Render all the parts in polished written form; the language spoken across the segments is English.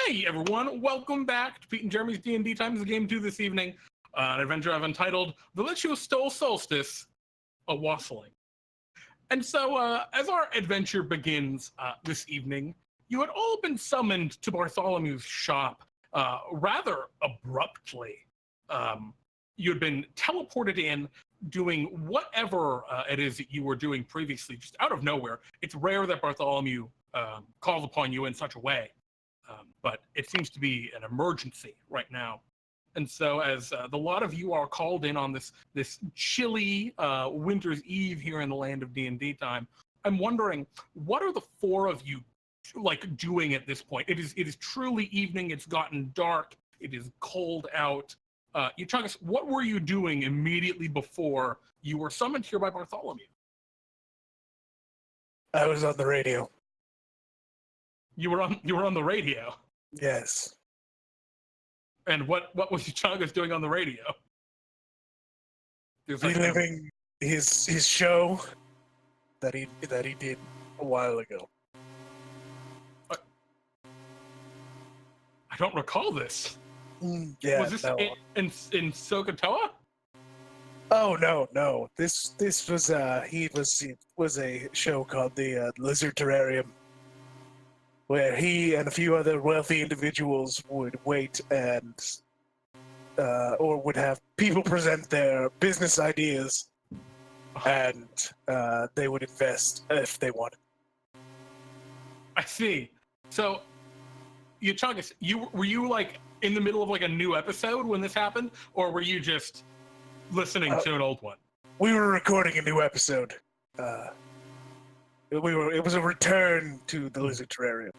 Hey everyone, welcome back to Pete and Jeremy's DnDTime. This is game 2 this evening. An adventure I've entitled The Lich Who Stole Solstice, A-wassailing. And so, as our adventure begins this evening, you had all been summoned to Bartholomew's shop rather abruptly. You had been teleported in doing whatever it is that you were doing previously, just out of nowhere. It's rare that Bartholomew calls upon you in such a way. But it seems to be an emergency right now. And so as the lot of you are called in on this chilly winter's eve here in the land of D&D time, I'm wondering, what are the four of you like doing at this point? It is truly evening, it's gotten dark, it is cold out. Euchaunkas, what were you doing immediately before you were summoned here by Bartholomew? I was on the radio. You were on the radio. Yes. And what was Euchaunkas doing on the radio? Reliving his show that he did a while ago. I don't recall this. Yeah. Was this no. in Sokotoa? Oh no. This was it was a show called the Lizard Terrarium, where he and a few other wealthy individuals would wait and, or would have people present their business ideas, and they would invest if they wanted. I see. So, Euchaunkas, were you like in the middle of like a new episode when this happened, or were you just listening to an old one? We were recording a new episode. It was a return to the Lizard Terrarium.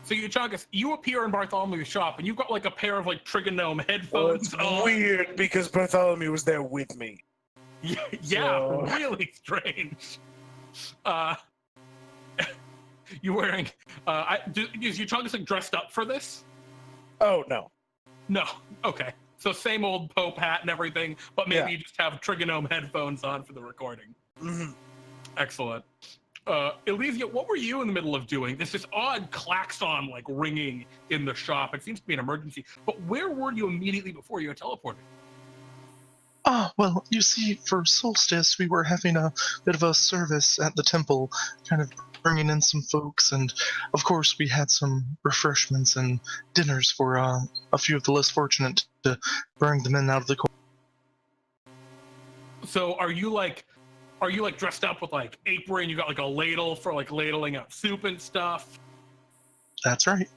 So Euchaunkas, you appear in Bartholomew's shop, and you've got like a pair of like trigonome headphones on. Weird, because Bartholomew was there with me. Yeah, so... really strange. You wearing? Is Euchaunkas like dressed up for this? Oh no. No. Okay. So same old Pope hat and everything, but maybe you just have trigonome headphones on for the recording. Mm-hmm. Excellent. Elysia, what were you in the middle of doing? There's this odd klaxon like ringing in the shop. It seems to be an emergency. But where were you immediately before you were teleported? Well, you see, for Solstice, we were having a bit of a service at the temple, kind of bringing in some folks, and of course we had some refreshments and dinners for a few of the less fortunate to bring them in out of the court. So are you like dressed up with like apron? You got like a ladle for like ladling out soup and stuff? That's right.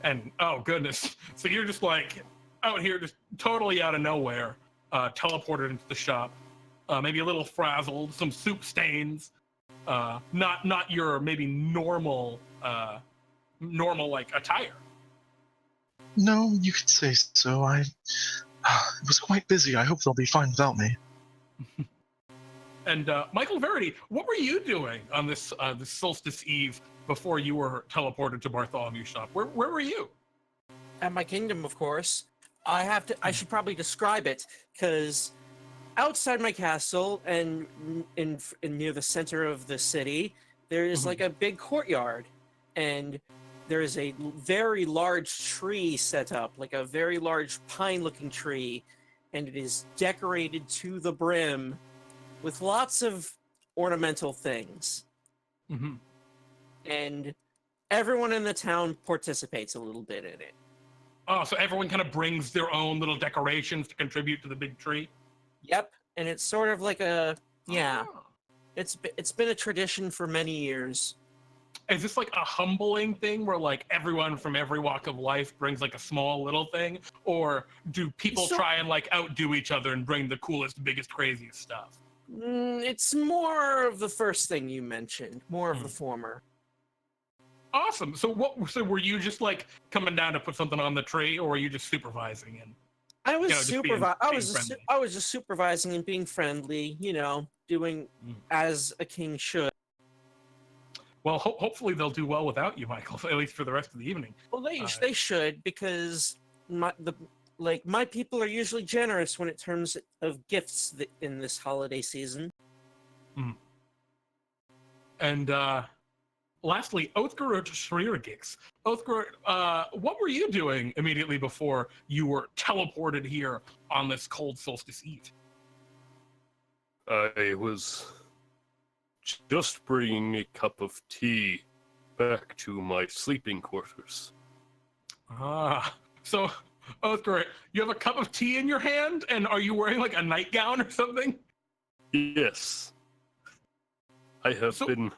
And oh goodness, so you're just like out here, just totally out of nowhere, teleported into the shop, maybe a little frazzled, some soup stains, not your maybe normal like attire. No, you could say so. It was quite busy. I hope they'll be fine without me. And Michael Verity, what were you doing on this Solstice Eve before you were teleported to Bartholomew's shop? Where were you? At my kingdom, of course. I should probably describe it, because outside my castle and in near the center of the city, there is like a big courtyard, and there is a very large tree set up, like a very large pine-looking tree, and it is decorated to the brim with lots of ornamental things. Mm-hmm. And everyone in the town participates a little bit in it. Oh, so everyone kind of brings their own little decorations to contribute to the big tree? Yep, and it's sort of like it's been a tradition for many years. Is this like a humbling thing where like everyone from every walk of life brings like a small little thing? Or do people try and like outdo each other and bring the coolest, biggest, craziest stuff? It's more of the first thing you mentioned, more of the former. Awesome. So were you just like coming down to put something on the tree, or were you just supervising and I was I was just supervising and being friendly, doing as a king should. Well, hopefully they'll do well without you, Michael, at least for the rest of the evening. Well, they should, because my people are usually generous when it terms of gifts in this holiday season. And lastly, Othgarurt Charirgix. Othgarurt, what were you doing immediately before you were teleported here on this cold solstice eve? I was just bringing a cup of tea back to my sleeping quarters. So, Othgarurt, you have a cup of tea in your hand, and are you wearing like a nightgown or something? Yes. I have been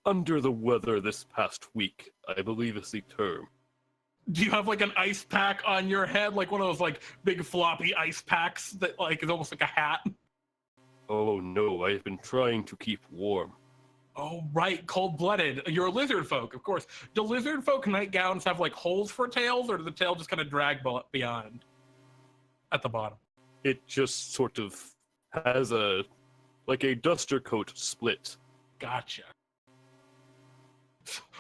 under the weather this past week, I believe is the term. Do you have like an ice pack on your head, like one of those like big floppy ice packs that like is almost like a hat? Oh no, I have been trying to keep warm. Oh, right, cold-blooded. You're a lizard folk, of course. Do lizard folk nightgowns have like holes for tails, or does the tail just kind of drag beyond at the bottom? It just sort of has like a duster coat split. Gotcha.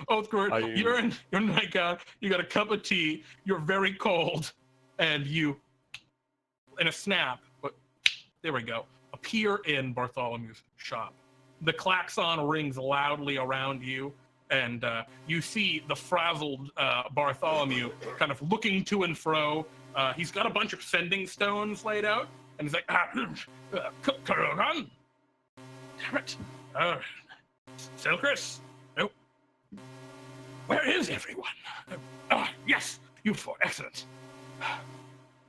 Othgarurt, you're in your nightgown, you got a cup of tea, you're very cold, and you, in a snap, but there we go, appear in Bartholomew's shop. The klaxon rings loudly around you, and you see the frazzled Bartholomew kind of looking to and fro. He's got a bunch of sending stones laid out, and he's like, Karogan? Damn it. Silchris? No. Where is everyone? Yes, you four, excellent.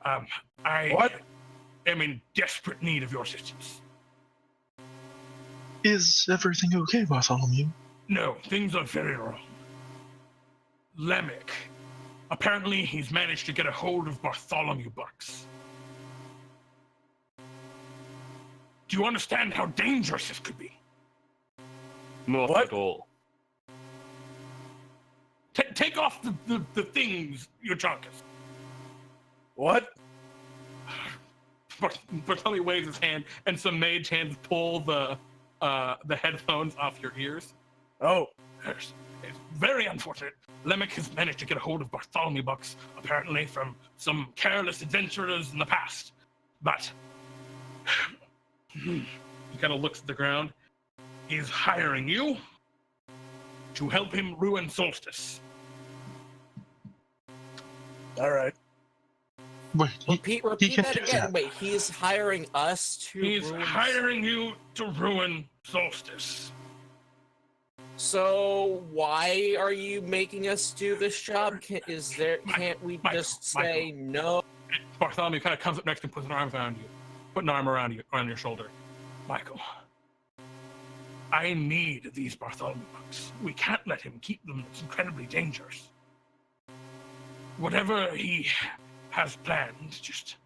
I am in desperate need of your assistance. Is everything okay, Bartholomew? No, things are very wrong. Lemmec. Apparently, he's managed to get a hold of Bartholomew bucks. Do you understand how dangerous this could be? Not at all. Take off the things, Euchaunkas. What? Bartholomew waves his hand, and some mage hands pull the headphones off your ears. Oh. It's very unfortunate. Lemmec has managed to get a hold of Bartholomew bucks, apparently from some careless adventurers in the past. But he kind of looks at the ground. He's hiring you to help him ruin Solstice. All right. Wait, Repeat can that do again. that. Wait, he's hiring us to He's ruin... hiring you to ruin Solstice. So why are you making us do this job? Can't we just say no? Bartholomew kind of comes up next and puts an arm around you. Put an arm around you, on your shoulder. Michael, I need these Bartholomew bucks. We can't let him keep them. It's incredibly dangerous. Whatever he has planned, just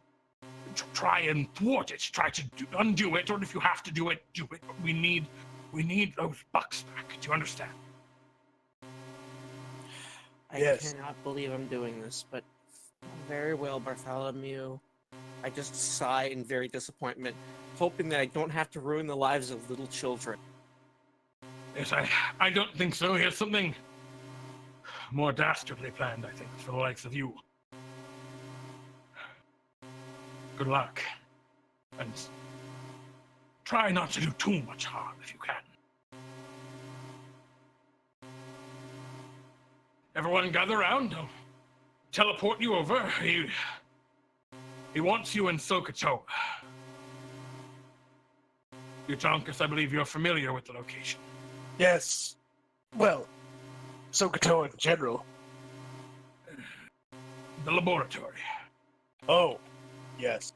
try and thwart it. Try to undo it, or if you have to do it, do it. But we need those bucks back. Do you understand? I Yes. cannot believe I'm doing this, but very well, Bartholomew. I just sigh in very disappointment, hoping that I don't have to ruin the lives of little children. Yes, I don't think so. Here's something more dastardly planned, I think, for the likes of you. Good luck. And try not to do too much harm if you can. Everyone gather around. I'll teleport you over. He wants you in Sokotoa. Euchaunkas, I believe you're familiar with the location. Yes. Well, Sokotoa in general. The laboratory. Oh. Yes.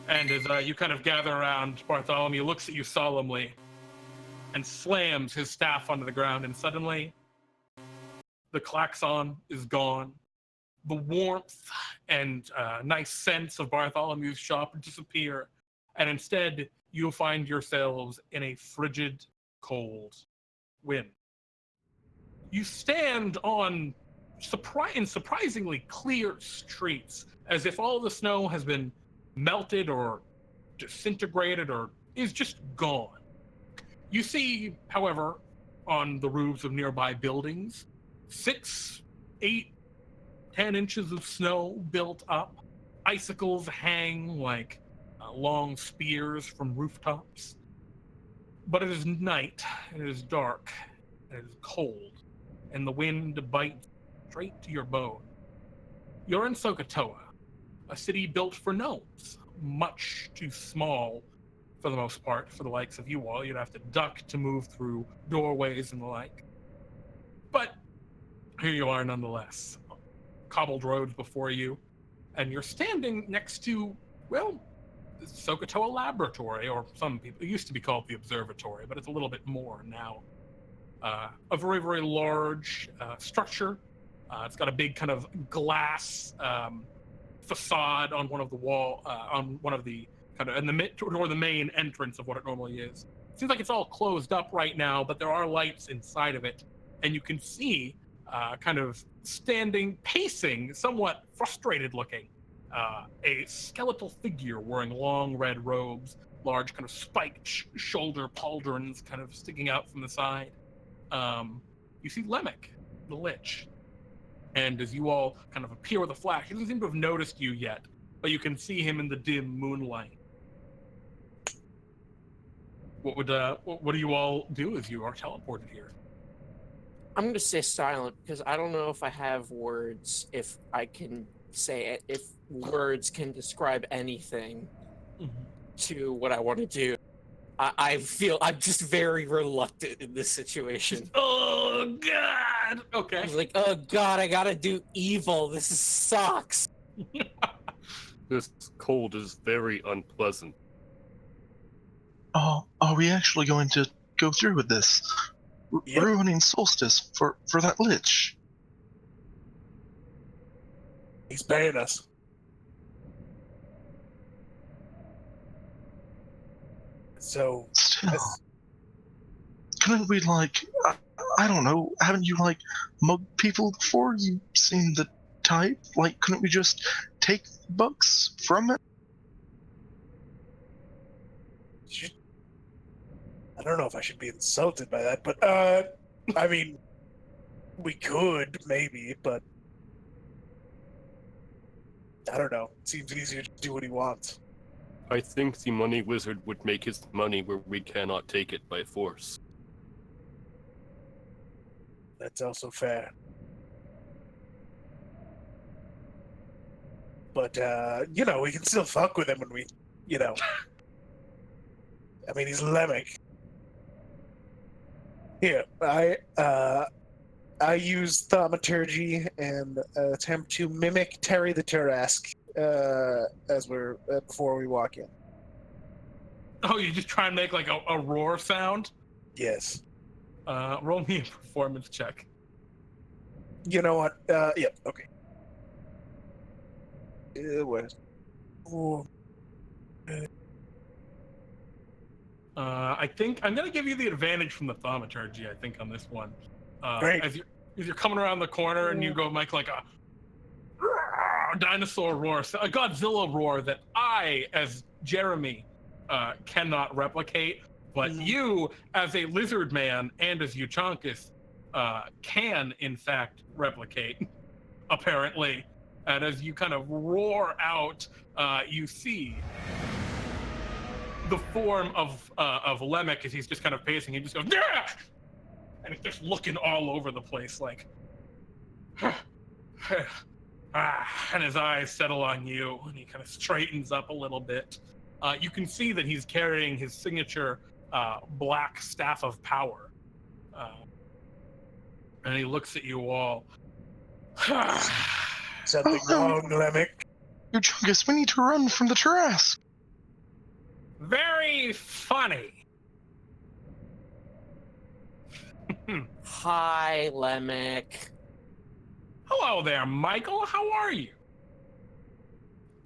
And as you kind of gather around, Bartholomew looks at you solemnly and slams his staff onto the ground, and suddenly the klaxon is gone. The warmth and nice sense of Bartholomew's shop disappear, and instead you'll find yourselves in a frigid, cold wind. You stand on surprisingly clear streets, as if all the snow has been melted or disintegrated or is just gone. You see, however, on the roofs of nearby buildings, 6, 8, 10 inches of snow built up. Icicles hang like long spears from rooftops. But it is night, it is dark, and it is cold, and the wind bites straight to your bone. You're in Sokotoa, a city built for gnomes, much too small for the most part for the likes of you all. You'd have to duck to move through doorways and the like. But here you are nonetheless. Cobbled roads before you, and you're standing next to, well, the Sokotoa Laboratory, or some people, it used to be called the Observatory, but it's a little bit more now. A very, very large structure. It's got a big kind of glass facade on one of the on one of the kind of or the main entrance of what it normally is. It seems like it's all closed up right now, but there are lights inside of it, and you can see kind of standing, pacing, somewhat frustrated looking, a skeletal figure wearing long red robes, large kind of spiked shoulder pauldrons kind of sticking out from the side. You see Lemmec the Lich. And as you all kind of appear with a flash, he doesn't seem to have noticed you yet, but you can see him in the dim moonlight. What do you all do as you are teleported here? I'm going to stay silent because I don't know if I have words, if I can say it, if words can describe anything to what I want to do. I feel I'm just very reluctant in this situation. Oh, God! Okay. I'm like, oh, God, I got to do evil. This sucks. This cold is very unpleasant. Are we actually going to go through with this? Yep. Ruining Solstice for that Lich? He's paying us. So, Still, yes. couldn't we, like, I don't know, haven't you, like, mugged people before? You seem the type. Like, couldn't we just take bucks from it? I don't know if I should be insulted by that, but I mean, we could maybe, but I don't know. It seems easier to do what he wants. I think the money wizard would make his money where we cannot take it by force. That's also fair. But you know, we can still fuck with him when we, you know. I mean, he's Lemmec. Here, I use thaumaturgy and attempt to mimic Terry the Tarask as we're before we walk in. Oh, you just try and make like a roar sound? Yes. Roll me a performance check. You know what? Yeah. Okay. Where? Oh. I think I'm gonna give you the advantage from the thaumaturgy. I think on this one, Great. as you're coming around the corner and you go make like a dinosaur roar, a Godzilla roar that I, as Jeremy, cannot replicate, but you, as a lizard man and as Euchaunkas, can in fact replicate, apparently. And as you kind of roar out, you see the form of Lemmec as he's just kind of pacing. He just goes, yeah! And he's just looking all over the place, like, and his eyes settle on you, and he kind of straightens up a little bit. You can see that he's carrying his signature black staff of power, and he looks at you all. Something wrong, Lemmec. Euchaunkas, we need to run from the Tarask. Very funny. Hi, Lemmec. Hello there, Michael. How are you?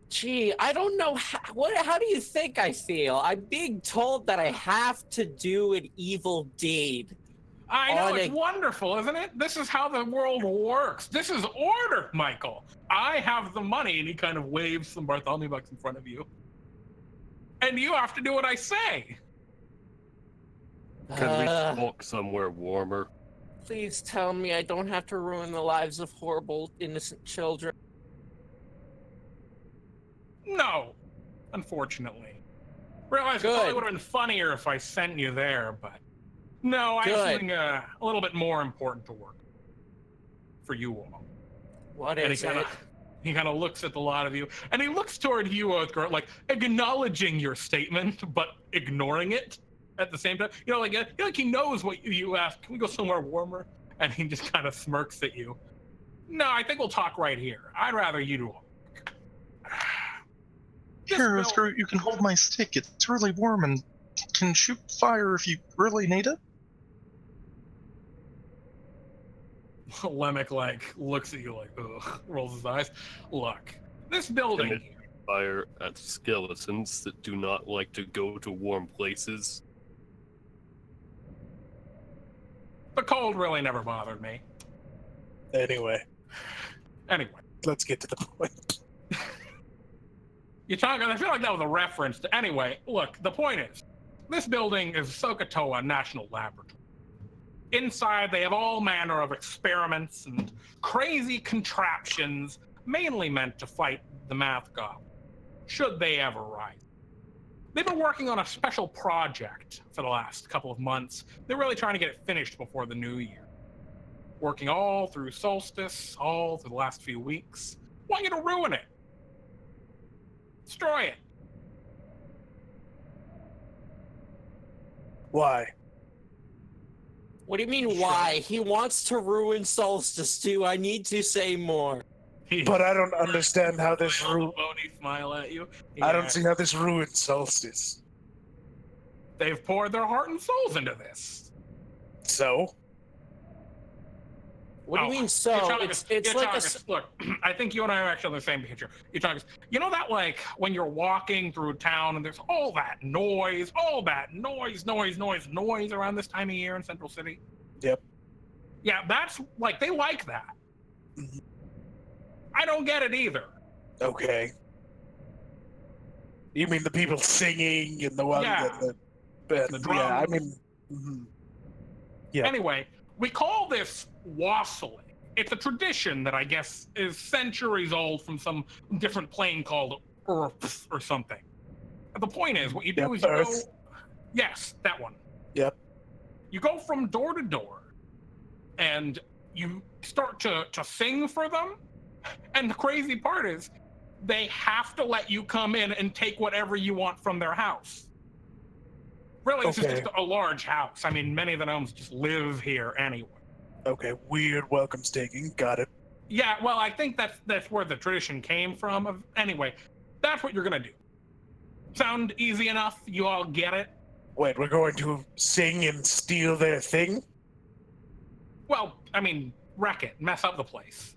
Gee, I don't know how do you think I feel? I'm being told that I have to do an evil deed. I know, it's wonderful, isn't it? This is how the world works. This is order, Michael. I have the money, and he kind of waves some Bartholomew bucks in front of you. And you have to do what I say. Can we walk somewhere warmer? Please tell me I don't have to ruin the lives of horrible, innocent children. No, unfortunately. Realize it probably would have been funnier if I sent you there, but No, I have Good. something a little bit more important to work for you all. What And is it? he kind of looks at the lot of you, and he looks toward you, Othgarurt, like acknowledging your statement, but ignoring it at the same time. You know, like he knows what you asked. Can we go somewhere warmer? And he just kind of smirks at you. No, I think we'll talk right here. I'd rather you do. Here, Othgarurt, you can hold my stick. It's really warm and can shoot fire if you really need it. Lemmec looks at you like, ugh, rolls his eyes. Look, this building Timid. here. Fire at skeletons that do not like to go to warm places. The cold really never bothered me. Anyway, let's get to the point. Euchaunkas, I feel like that was a reference to. Anyway, look, the point is, this building is Sokotoa National Laboratory. Inside, they have all manner of experiments and crazy contraptions, mainly meant to fight the math goblin, should they ever rise. They've been working on a special project for the last couple of months. They're really trying to get it finished before the new year. Working all through Solstice, all through the last few weeks. Want you to ruin it. Destroy it. Why? What do you mean, why? He wants to ruin Solstice too. I need to say more. But I don't understand how this bony smile at you. I don't see how this ruins Solstice. They've poured their heart and souls into this. So? What do you mean, so? It's like a... Look, I think you and I are actually on the same picture. Euchaunkas, you know that when you're walking through town and there's all that noise around this time of year in Central City? Yep. Yeah, that's they like that. Mhm. I don't get it either. Okay. You mean the people singing and the one Yeah. the drums. Yeah, I mean... mhm. Yeah. Anyway, we call this wassailing. It's a tradition that I guess is centuries old from some different plane called Earth or something. And the point is, what you do Yep, is you Earth. go... Yes, that one. Yep. You go from door to door, and you start to sing for them. And the crazy part is, they have to let you come in and take whatever you want from their house. Really, this is Okay. just a large house. I mean, many of the gnomes just live here anyway. Okay, weird welcome staking. Got it. Yeah, well, I think that's where the tradition came from. Anyway, that's what you're gonna do. Sound easy enough? You all get it? Wait, we're going to sing and steal their thing? Well, I mean, wreck it, mess up the place.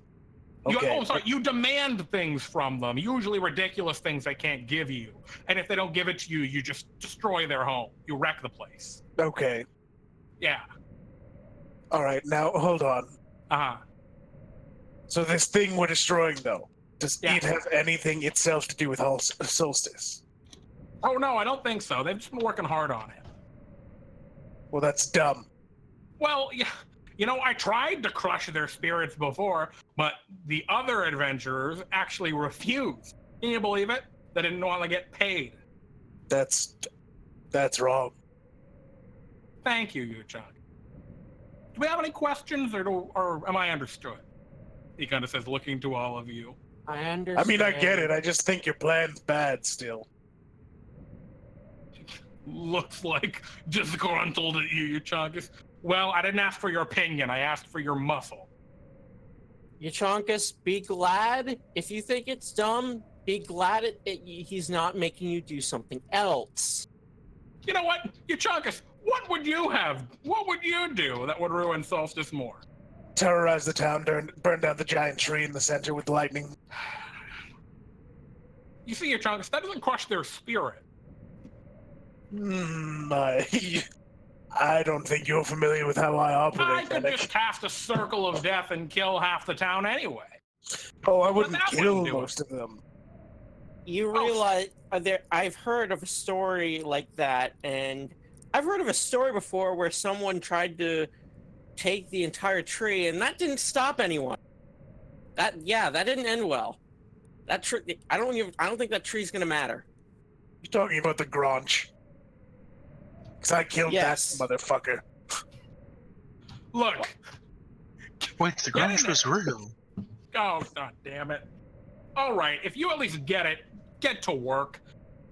Okay. I'm sorry. You demand things from them, usually ridiculous things they can't give you. And if they don't give it to you, you just destroy their home. You wreck the place. Okay. Yeah. All right, now hold on. Uh-huh. So this thing we're destroying, though, does Yeah. it have anything itself to do with Solstice? Oh, no, I don't think so. They've just been working hard on it. Well, that's dumb. Well, yeah. You know, I tried to crush their spirits before, but the other adventurers actually refused. Can you believe it? They didn't want to get paid. That's wrong. Thank you, Euchaunkas. Do we have any questions, or am I understood? He kind of says, looking to all of you. I understand. I mean, I get it. I just think your plan's bad still. Looks like disgruntled at you, Euchaunkas. Well, I didn't ask for your opinion. I asked for your muscle. Euchaunkas, be glad. If you think it's dumb, be glad he's not making you do something else. You know what, Euchaunkas? What would you have? What would you do that would ruin Solstice more? Terrorize the town, burn down the giant tree in the center with lightning. You see, Euchaunkas, that doesn't crush their spirit. I don't think you're familiar with how I operate. I could Fennec. just cast a circle of death and kill half the town anyway. Oh, I wouldn't that kill wouldn't do most of them. You realize I've heard of a story like that, and I've heard of a story before where someone tried to take the entire tree, and that didn't stop anyone. That didn't end well. That tree, I don't think that tree's gonna matter. You're talking about the Granch. Because I killed Yes. that motherfucker. Look. Wait, the Get in grunge was there. real. Oh, God damn it. All right, if you at least get it, get to work.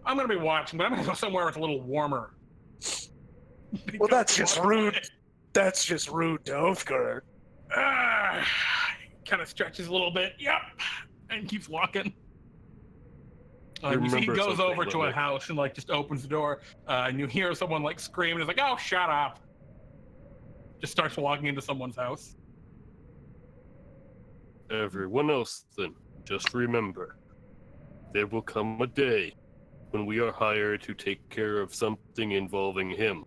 I'm going to be watching, but I'm going to go somewhere it's a little warmer. Well, that's just rude. That's just rude to Othgarurt. Kind of stretches a little bit. Yep. And keeps walking. You You see he remember goes something, over to a Lemmec. house and like just opens the door, and you hear someone like scream, and it's like, "Oh, shut up!" Just starts walking into someone's house. Everyone else, then, just remember, there will come a day when we are hired to take care of something involving him.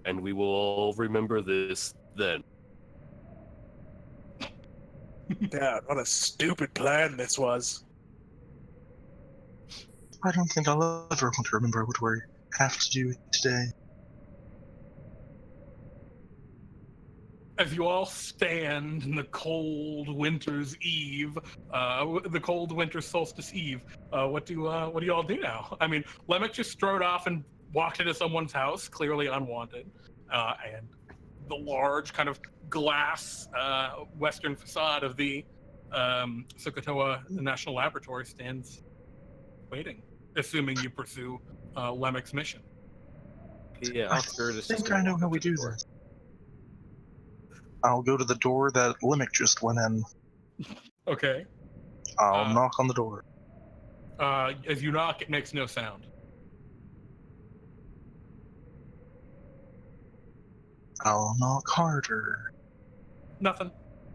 And we will all remember this then. God, what a stupid plan this was. I don't think I'll ever want to remember what we have to do today. As you all stand in the cold winter's eve, the cold winter solstice eve, what do you all do now? I mean, Lemmec just strode off and walked into someone's house, clearly unwanted, and the large kind of glass western facade of the Sokotoa National Laboratory stands waiting, assuming you pursue Lemmec's mission. Yeah, I Othgarurt is think just I gonna know walk how up we to the do door. this. I'll go to the door that Lemmec just went in. Okay. I'll knock on the door. As you knock, it makes no sound. I'll knock harder. Nothing.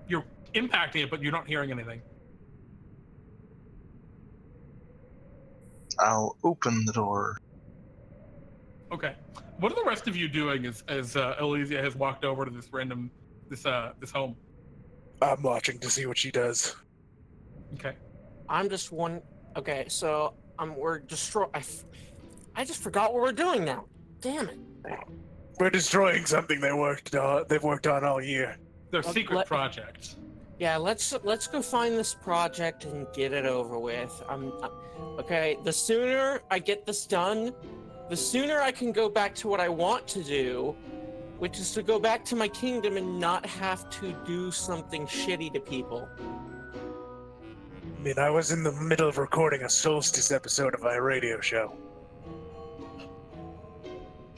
You're impacting it, but you're not hearing anything. I'll open the door. Okay. What are the rest of you doing as Elysia has walked over to this random this home? I'm watching to see what she does. Okay. I'm just one. Okay, so we're destroy. I just forgot what we're doing now. Damn it. We're destroying something they've worked on all year. Their secret let- project. Yeah, let's go find this project and get it over with. Okay. The sooner I get this done, the sooner I can go back to what I want to do, which is to go back to my kingdom and not have to do something shitty to people. I mean, I was in the middle of recording a Solstice episode of our radio show.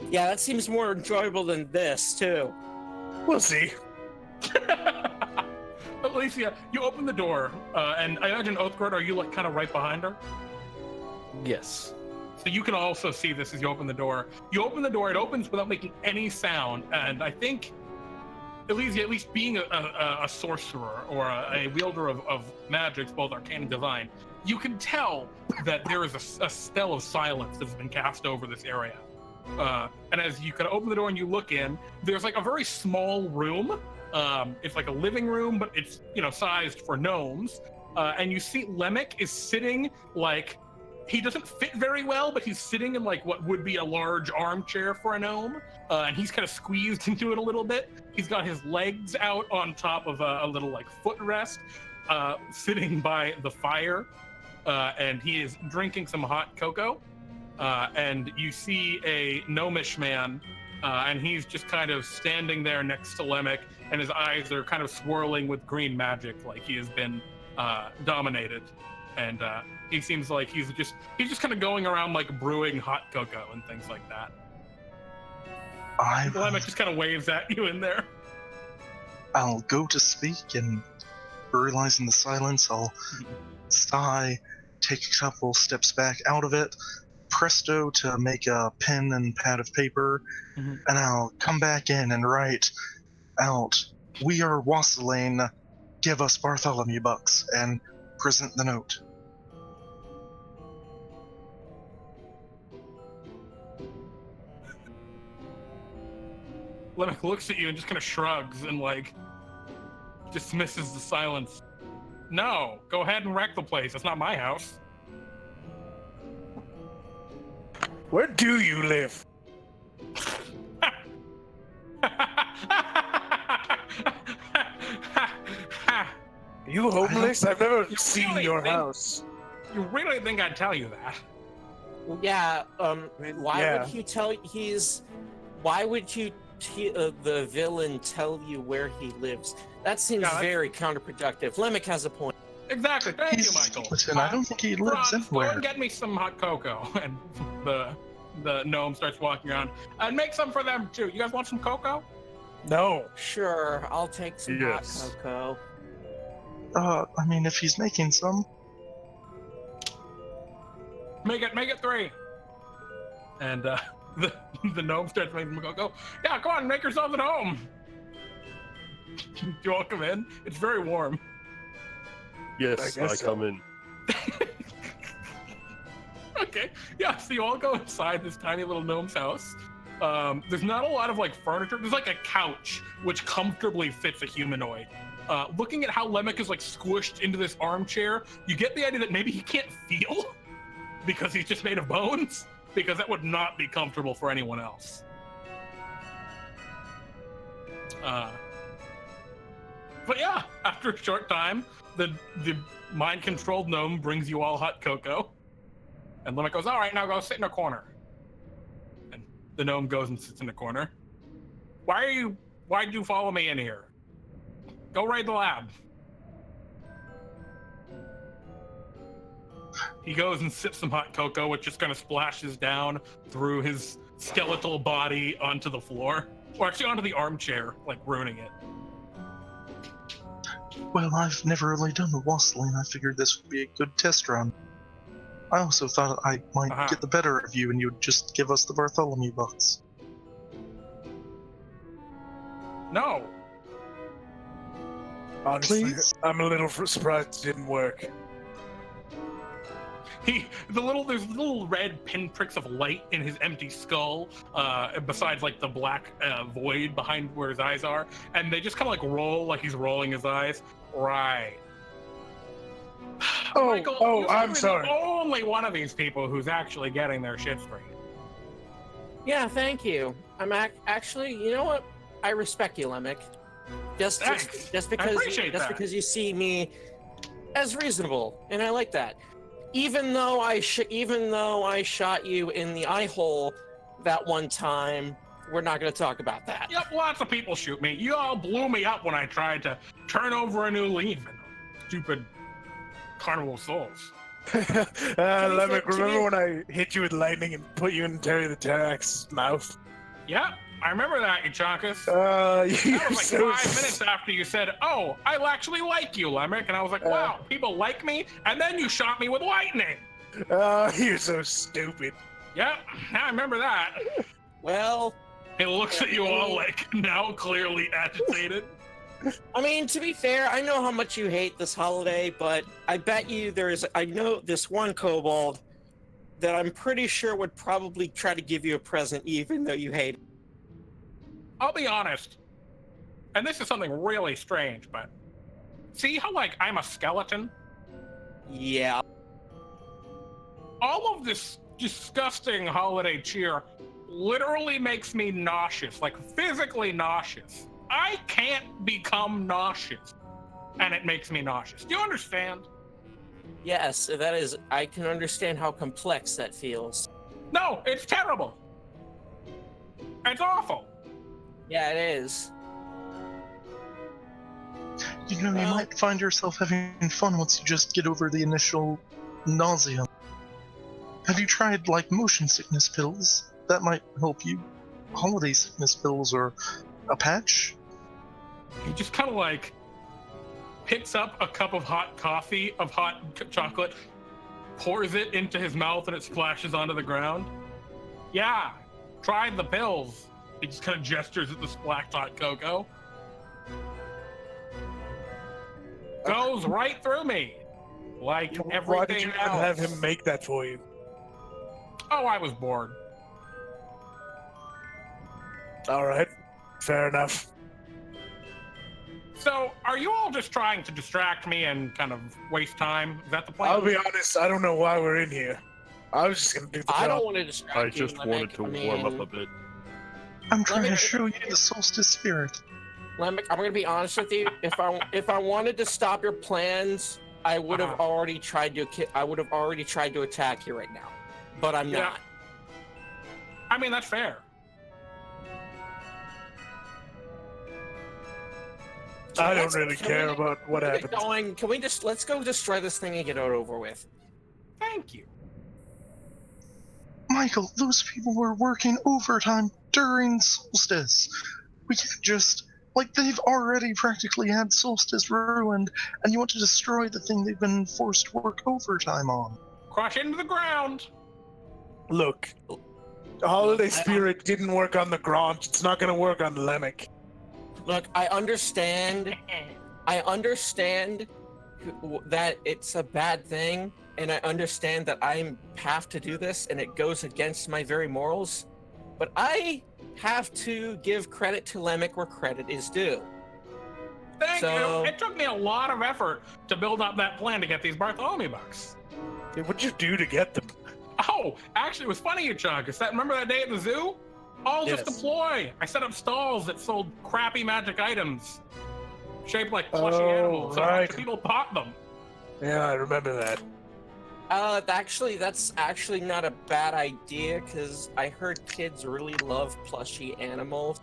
Yeah, that seems more enjoyable than this too. We'll see. Elysia, you open the door, and I imagine Othgarurt, are you like kind of right behind her? Yes. So you can also see this as you open the door. You open the door, it opens without making any sound, and I think Elysia, at least being a sorcerer or a wielder of magics, both arcane and divine, you can tell that there is a spell of silence that's been cast over this area. And as you kind of open the door and you look in, there's like a very small room. It's like a living room, but it's, sized for gnomes. And you see Lemmec is sitting like, he doesn't fit very well, but he's sitting in like what would be a large armchair for a gnome. And he's kind of squeezed into it a little bit. He's got his legs out on top of a little like footrest, sitting by the fire. And he is drinking some hot cocoa. And you see a gnomish man, and he's just kind of standing there next to Lemmec, and his eyes are kind of swirling with green magic, like he has been dominated. And he seems like he's just kind of going around like brewing hot cocoa and things like that. Lemmec just kind of waves at you in there. I'll go to speak, and realizing the silence, I'll sigh, take a couple steps back out of it, presto to make a pen and pad of paper, and I'll come back in and write out, "We are wassailing, give us Bartholomew bucks," and present the note. Lemmec looks at you and just kind of shrugs and like dismisses the silence. No, go ahead and wreck the place. It's not my house. Where do you live? Are you homeless? I've never You seen really your think- house. You really think I'd tell you that? Yeah. mean, Why yeah. would you tell? Why would you the villain tell you where he lives. That seems very counterproductive. Lemmec has a point. Exactly. Thank He's you, Michael. skeleton. I don't think he lives Go anywhere. and get me some hot cocoa. And the gnome starts walking around. And make some for them too. You guys want some cocoa? No. Sure, I'll take some Yes. hot cocoa. I mean, if he's making some. Make it 3. And the gnome starts making cocoa. Yeah, come on, make yourselves at home. Do you all come in? It's very warm. Yes, I come in. Okay. Yeah, so you all go inside this tiny little gnome's house. There's not a lot of like furniture. There's like a couch which comfortably fits a humanoid. Looking at how Lemmec is like squished into this armchair, you get the idea that maybe he can't feel because he's just made of bones, because that would not be comfortable for anyone else. But yeah, after a short time, the mind-controlled gnome brings you all hot cocoa. And Lemmec goes, all right, now go sit in a corner. And the gnome goes and sits in a corner. Why'd you follow me in here? Go raid the lab. He goes and sips some hot cocoa, which just kind of splashes down through his skeletal body onto the floor. Or actually onto the armchair, like ruining it. Well, I've never really done A-wassailing. I figured this would be a good test run. I also thought I might get the better of you and you'd just give us the Bartholomew bucks. No. Honestly, Please? I'm a little surprised it didn't work. There's little red pinpricks of light in his empty skull, besides like the black void behind where his eyes are, and they just kind of like roll like he's rolling his eyes. Right. Michael, I'm sorry. The only one of these people who's actually getting their shit straight. Yeah, thank you. I'm actually, you know what? I respect you, Lemmec. Just because you see me as reasonable, and I like that. Even though I shot you in the eye hole that one time, we're not going to talk about that. Yep, lots of people shoot me. You all blew me up when I tried to turn over a new leaf in stupid Carnival of Souls. Lemmec, remember when I hit you with lightning and put you in Terry the Pterodactyl's mouth? Yep, I remember that, Euchaunkas. You That was like 5 minutes after you said, oh, I actually like you, Lemmec. And I was like, wow, people like me? And then you shot me with lightning. You're so stupid. Yep, I remember that. Well, It looks at you all like now clearly agitated. I mean, to be fair, I know how much you hate this holiday, but I bet you I know this one kobold that I'm pretty sure would probably try to give you a present even though you hate it. I'll be honest, and this is something really strange, but see how, like, I'm a skeleton? Yeah. All of this disgusting holiday cheer literally makes me nauseous, like physically nauseous. I can't become nauseous, and it makes me nauseous. Do you understand? Yes, that is. I can understand how complex that feels. No, it's terrible. It's awful. Yeah, it is. You know, you might find yourself having fun once you just get over the initial nausea. Have you tried, like, motion sickness pills? That might help you. Holiday sickness pills or a patch? He just kind of like picks up a cup of hot coffee, of hot chocolate, pours it into his mouth, and it splashes onto the ground. Yeah, tried the pills. He just kind of gestures at the splashed hot cocoa. Goes right through me, like everything Why did you not else. have him make that for you? Oh, I was bored. All right, fair enough. So, are you all just trying to distract me and kind of waste time? Is that the plan? I'll be honest, I don't know why we're in here. I was just gonna do the job. I don't want to distract I you. just Lemmec. wanted to warm up a bit. I'm trying me- to show you the Solstice spirit. Lemmec, I'm going to be honest with you. If I wanted to stop your plans, I would have already tried to. I would have already tried to attack you right now, but I'm not. I mean, that's fair. I don't let's- really can care we- about what Get happens. going. Can we just let's go destroy this thing and get it over with? Thank you. Michael, those people were working overtime during Solstice. We can't just, like, they've already practically had Solstice ruined, and you want to destroy the thing they've been forced to work overtime on. Crush into the ground. Look, Holiday Spirit didn't work on the Grant. It's not going to work on Lemmec. Look, I understand. I understand that it's a bad thing, and I understand that I have to do this, and it goes against my very morals. But I have to give credit to Lemmec where credit is due. Thank So- you. It took me a lot of effort to build up that plan to get these Bartholomew bucks. Dude, what'd you do to get them? Oh, actually, it was funny, Euchaunkas. Remember that day at the zoo? All just Yes. a ploy. I set up stalls that sold crappy magic items, shaped like plushy Oh, animals. So a bunch right. of people bought them. Yeah, I remember that. That's actually not a bad idea, because I heard kids really love plushy animals.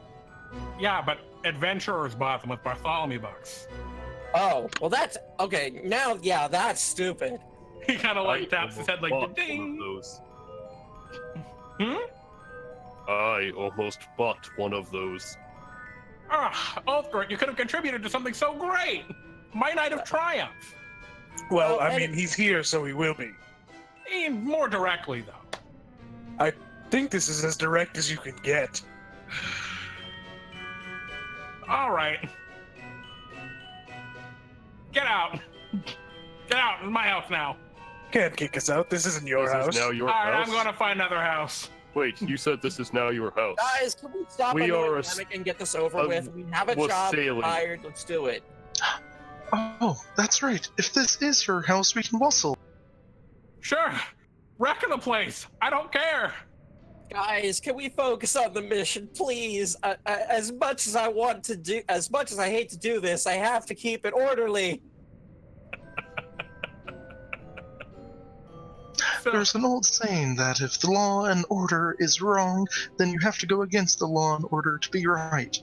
Yeah, but adventurers bought them with Bartholomew bucks. Oh, well that's okay. Now, yeah, that's stupid. He kind of like taps his almost head like bought ding. one of those. Hmm? I almost bought one of those. Ah, Othgarurt, you could have contributed to something so great. My night of triumph. Well, Well, I and- mean, he's here, so he will be. And more directly, though. I think this is as direct as you can get. All right. Get out. Get out. It's my house now. Can't kick us out. This isn't your This house. is now your All right, house. I'm going to find another house. Wait, you said this is now your house. Guys, can we stop We annoying are a Lemmec and get this over a with? We have a job. We're wassailing. tired. Let's do it. Oh, that's right. If this is your house, we can bustle. Sure. Wreck the place. I don't care. Guys, can we focus on the mission, please? As much as I want to do, as much as I hate to do this, I have to keep it orderly. So, There's an old saying that if the law and order is wrong, then you have to go against the law and order to be right.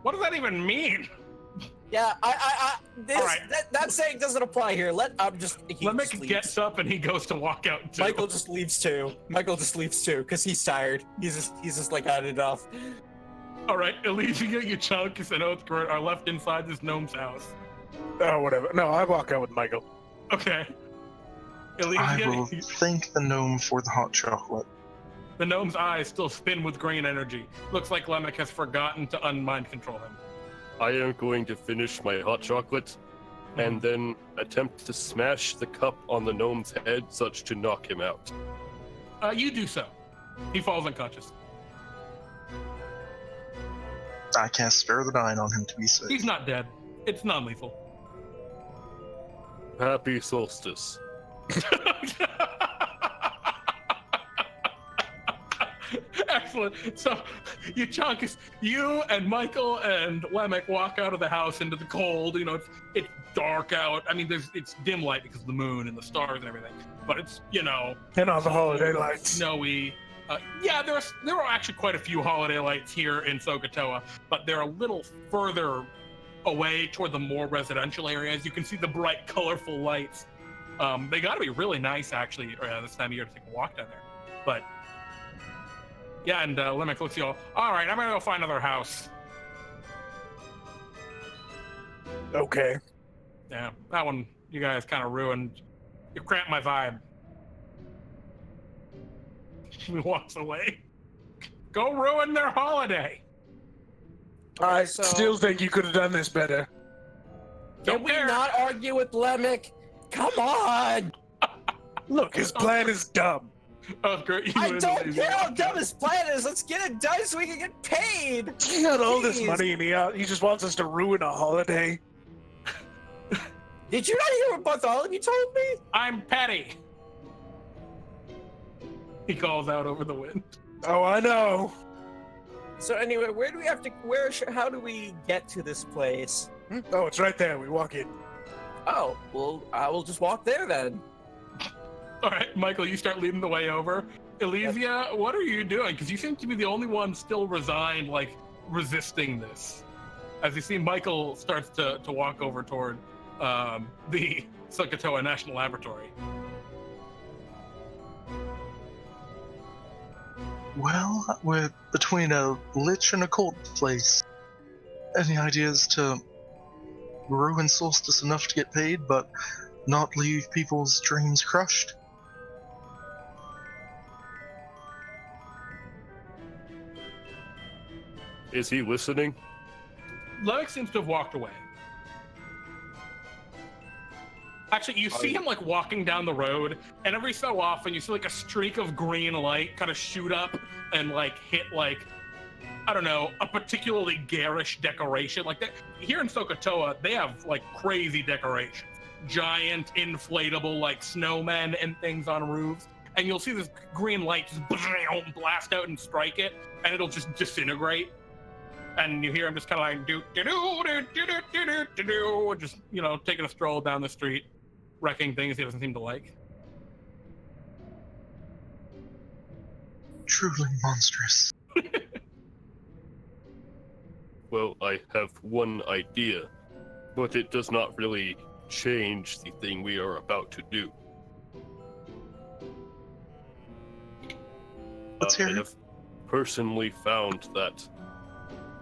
what does that even mean? Yeah, this, All right. that saying doesn't apply here. I'm just. He just Lemmec leaves. gets up and he goes to walk out too. Michael just leaves too. Michael just leaves too, because he's tired. He's just like had enough. All right, Elysia, Euchaunkas, and Othgarurt are left inside this gnome's house. Oh, whatever. No, I walk out with Michael. Okay. I will Elysia, thank the gnome for the hot chocolate. the gnome's eyes still spin with green energy. Looks like Lemmec has forgotten to unmind control him. I am going to finish my hot chocolate and then attempt to smash the cup on the gnome's head such to knock him out. You do so. He falls unconscious. I cast Spare the Dying on him to be safe. He's not dead. It's non-lethal. Happy Solstice. Excellent. So, Euchaunkas, you and Michael and Lemmec walk out of the house into the cold. You know, it's dark out. I mean, it's dim light because of the moon and the stars and everything. But it's, you know, And all the holiday lights. snowy. Yeah, there are actually quite a few holiday lights here in Sokotoa, but they're a little further away toward the more residential areas. You can see the bright, colorful lights. They got to be really nice, actually, this time of year to take a walk down there. But yeah, and Lemmec looks at you all right, I'm gonna go find another house. Okay. Yeah, that one you guys kind of ruined. You cramped my vibe. He walks away. Go ruin their holiday. I so- still think you could have done this better. Can Don't we care. not argue with Lemmec? Come on! Look, his plan is dumb. Othgarurt, you I and don't Elysia care how walk dumb out. his plan is. Let's get it done so we can get paid. He got all this Jeez. money and he just wants us to ruin a holiday. Did you not hear what Bartholomew told me? I'm petty. He calls out over the wind. Oh, I know. So anyway, where do we have to? How do we get to this place? Oh, it's right there. We walk in. Oh, well, I will just walk there then. All right, Michael, you start leading the way over. Elysia, what are you doing? Because you seem to be the only one still resigned, like, resisting this. As you see, Michael starts to walk over toward the Sokotoa National Laboratory. Well, we're between a lich and a cult place. Any ideas to ruin Solstice enough to get paid, but not leave people's dreams crushed? Is he listening? Lemmec seems to have walked away. Actually, you see him like walking down the road, and every so often you see like a streak of green light kind of shoot up and like hit like, I don't know, a particularly garish decoration. Like that here in Sokotoa, they have like crazy decorations, giant inflatable like snowmen and things on roofs, and you'll see this green light just blast out and strike it, and it'll just disintegrate. And you hear him just kind of like do, just, you know, taking a stroll down the street, wrecking things he doesn't seem to like. Truly monstrous. Well, I have one idea, but it does not really change the thing we are about to do. Let's hear I it. have personally found that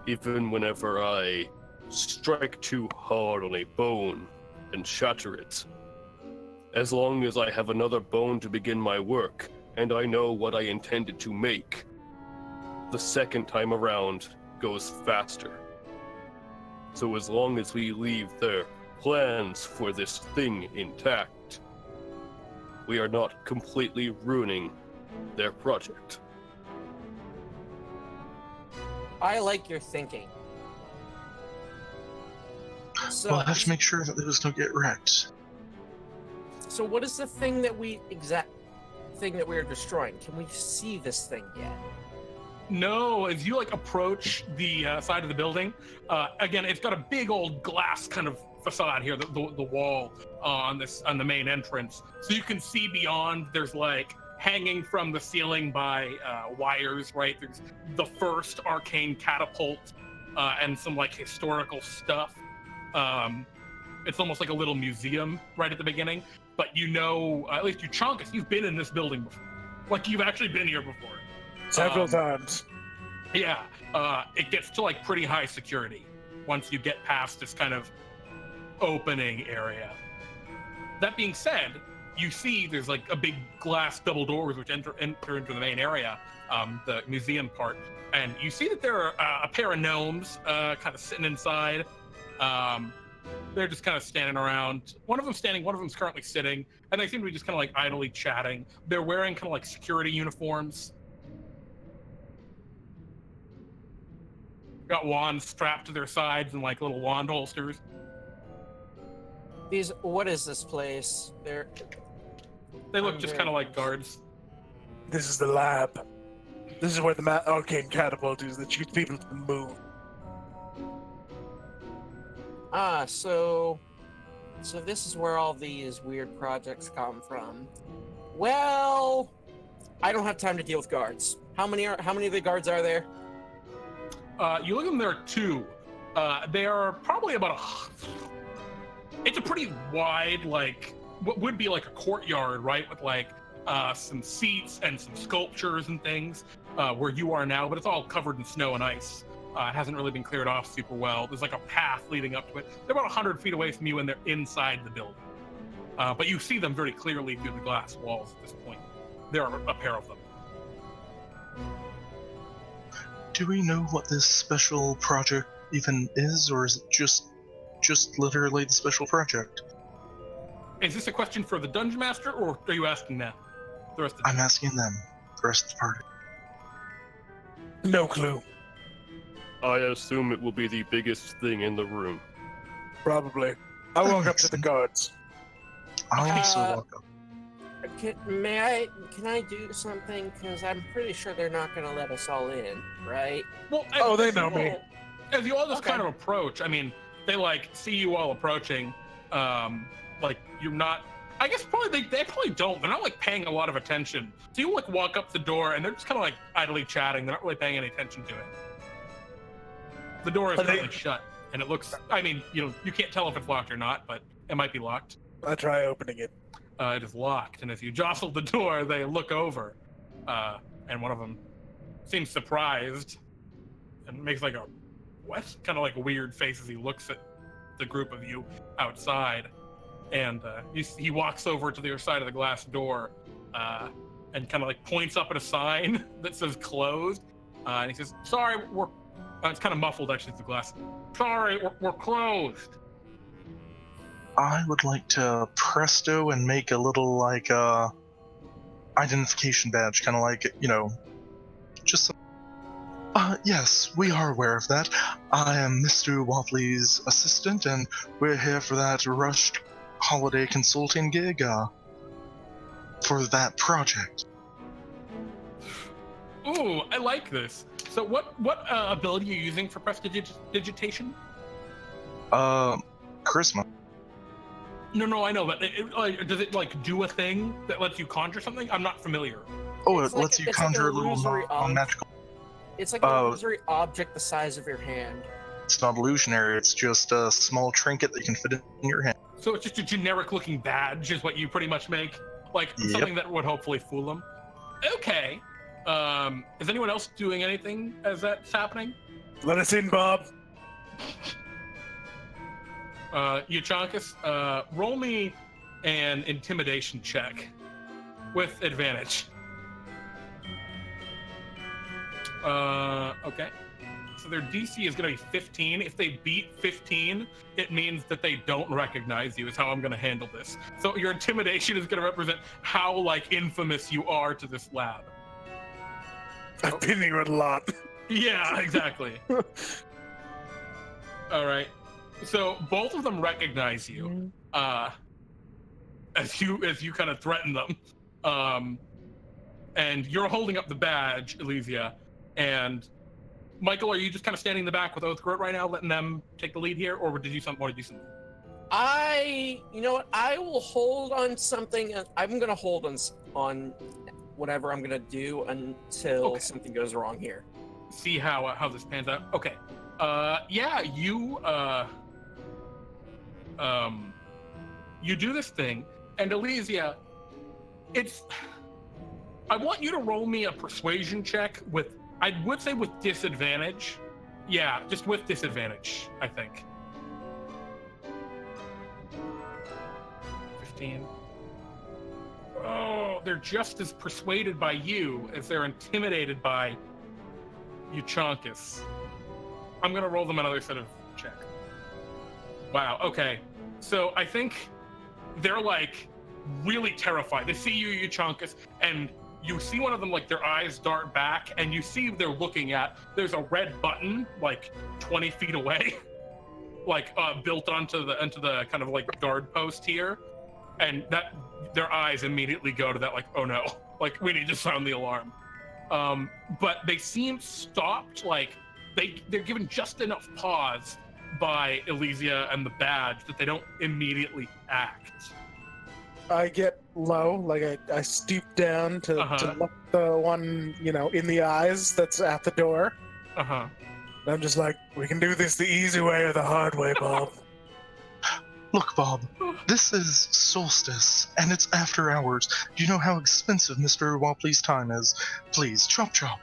even whenever I strike too hard on a bone and shatter it, as long as I have another bone to begin my work, and I know what I intended to make, the second time around goes faster. So as long as we leave their plans for this thing intact, we are not completely ruining their project. I like your thinking. So, We'll have to make sure that those don't get wrecked. so what is the thing that we are destroying? Can we see this thing yet? No, as you like approach the side of the building, again, it's got a big old glass kind of facade here, the wall on the main entrance, so you can see beyond. There's like hanging from the ceiling by wires, right? There's the first arcane catapult and some like historical stuff. It's almost like a little museum right at the beginning. But you know, at least Euchaunkas, you've been in this building before. Like you've actually been here before. Several times. Yeah, it gets to like pretty high security once you get past this kind of opening area. That being said, you see there's like a big glass double doors which enter into the main area, the museum part, and you see that there are a pair of gnomes kind of sitting inside. They're just kind of standing around. One of them's standing, one of them's currently sitting, and they seem to be just kind of like idly chatting. They're wearing kind of like security uniforms. Got wands strapped to their sides and like little wand holsters. What is this place? They look just kind of like guards. This is the lab. This is where the arcane catapult is that shoots people to the moon. So this is where all these weird projects come from. Well, I don't have time to deal with guards. How many of the guards are there? You look at them, there are two. They are probably about it's a pretty wide, like, what would be like a courtyard, right? With like some seats and some sculptures and things where you are now, but it's all covered in snow and ice. It hasn't really been cleared off super well. There's like a path leading up to it. They're about 100 feet away from you, and they're inside the building. But you see them very clearly through the glass walls at this point. There are a pair of them. Do we know what this special project even is, or is it just literally the special project? Is this a question for the Dungeon Master, or are you asking them? The rest of the I'm asking them, the rest of the party. No clue. I assume it will be the biggest thing in the room. Probably. I walk up to the guards. I'll also walk up. Can I do something? Because I'm pretty sure they're not going to let us all in, right? Well, Oh, they know me. As you all just Okay. kind of approach, I mean, they like see you all approaching. Like you're not I guess probably they probably don't. They're not like paying a lot of attention. So you like walk up the door and they're just kind of like idly chatting. They're not really paying any attention to it. The door is currently shut, and it looks. I mean, you can't tell if it's locked or not, but it might be locked. I try opening it. It is locked, and as you jostle the door, they look over, and one of them seems surprised and makes like a what? Kind of like a weird face as he looks at the group of you outside. And he walks over to the other side of the glass door and kind of like points up at a sign that says closed. And he says, sorry, we're... it's kind of muffled, actually, through the glass. Sorry, we're closed. I would like to presto and make a little, like, identification badge, kind of like, just some... yes, we are aware of that. I am Mr. Ouwoupli's assistant, and we're here for that rushed holiday consulting gig, for that project. Ooh, I like this. So what ability are you using for prestidigitation? Charisma. No, I know, but does it like do a thing that lets you conjure something? I'm not familiar. Oh, It's it like- lets you it's like conjure a a little illusory non-magical. It's like an illusory object the size of your hand. It's not illusionary, it's just a small trinket that you can fit in your hand. So it's just a generic looking badge is what you pretty much make? Like something that would hopefully fool them? Okay. Is anyone else doing anything as that's happening? Let us in, Bob. Euchaunkas, roll me an intimidation check with advantage. Okay. So their DC is going to be 15. If they beat 15, it means that they don't recognize you, is how I'm going to handle this. So your intimidation is going to represent how, like, infamous you are to this lab. I've been here a lot. Yeah, exactly. All right. So both of them recognize you, as you kind of threaten them. And you're holding up the badge, Elysia, and Michael, are you just kind of standing in the back with Othgarurt right now, letting them take the lead here, or did you do something? You know what? I will hold on something. I'm gonna hold on whatever I'm gonna do until something goes wrong here. See how this pans out. Okay. Yeah, you do this thing, and Elysia, I want you to roll me a persuasion check with, I would say with disadvantage. Yeah, just with disadvantage, I think. 15. Oh, they're just as persuaded by you as they're intimidated by Euchaunkas. I'm gonna roll them another set of check. Wow, okay. So I think they're like really terrified. They see you, Euchaunkas, and you see one of them, like, their eyes dart back, and you see they're looking at, there's a red button, like 20 feet away, like built onto the kind of like guard post here, and that their eyes immediately go to that, like, oh no, like we need to sound the alarm. But they seem stopped, like they're given just enough pause by Elysia and the badge that they don't immediately act. I get low, like I stoop down to look the one, in the eyes that's at the door. Uh-huh. And I'm just like, we can do this the easy way or the hard way, Bob. Look, Bob, this is Solstice, and it's after hours. Do you know how expensive Mr. Ouwoupli's time is? Please, chop chop.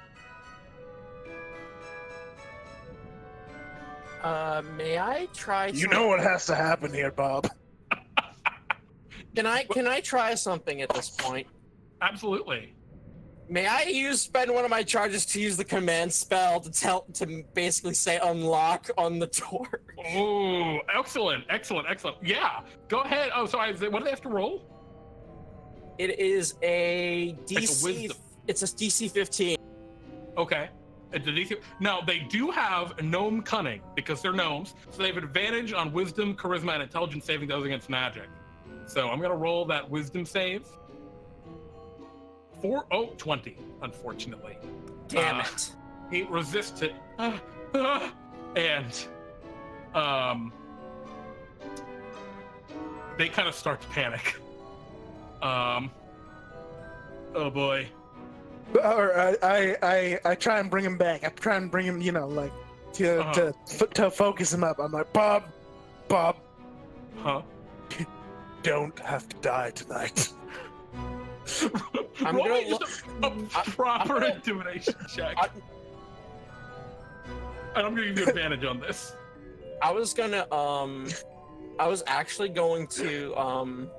May I try? You know what has to happen here, Bob. Can I try something at this point? Absolutely. May I spend one of my charges to use the command spell to basically say unlock on the door? Oh, excellent. Yeah, go ahead. Oh, so what do they have to roll? It is a It's a DC. wisdom. It's a DC 15. Okay. It's a DC. Now, they do have gnome cunning because they're gnomes, so they have advantage on wisdom, charisma, and intelligence saving those against magic. So I'm going to roll that wisdom save. 20, unfortunately. Damn it. He resists it. And they kind of start to panic. Oh boy. Or I try and bring him back. I try and bring him, to focus him up. I'm like, Bob, Huh? don't have to die tonight. I'm Roll gonna me just a proper gonna- intimidation check. And I'm gonna give you advantage on this. I was actually going to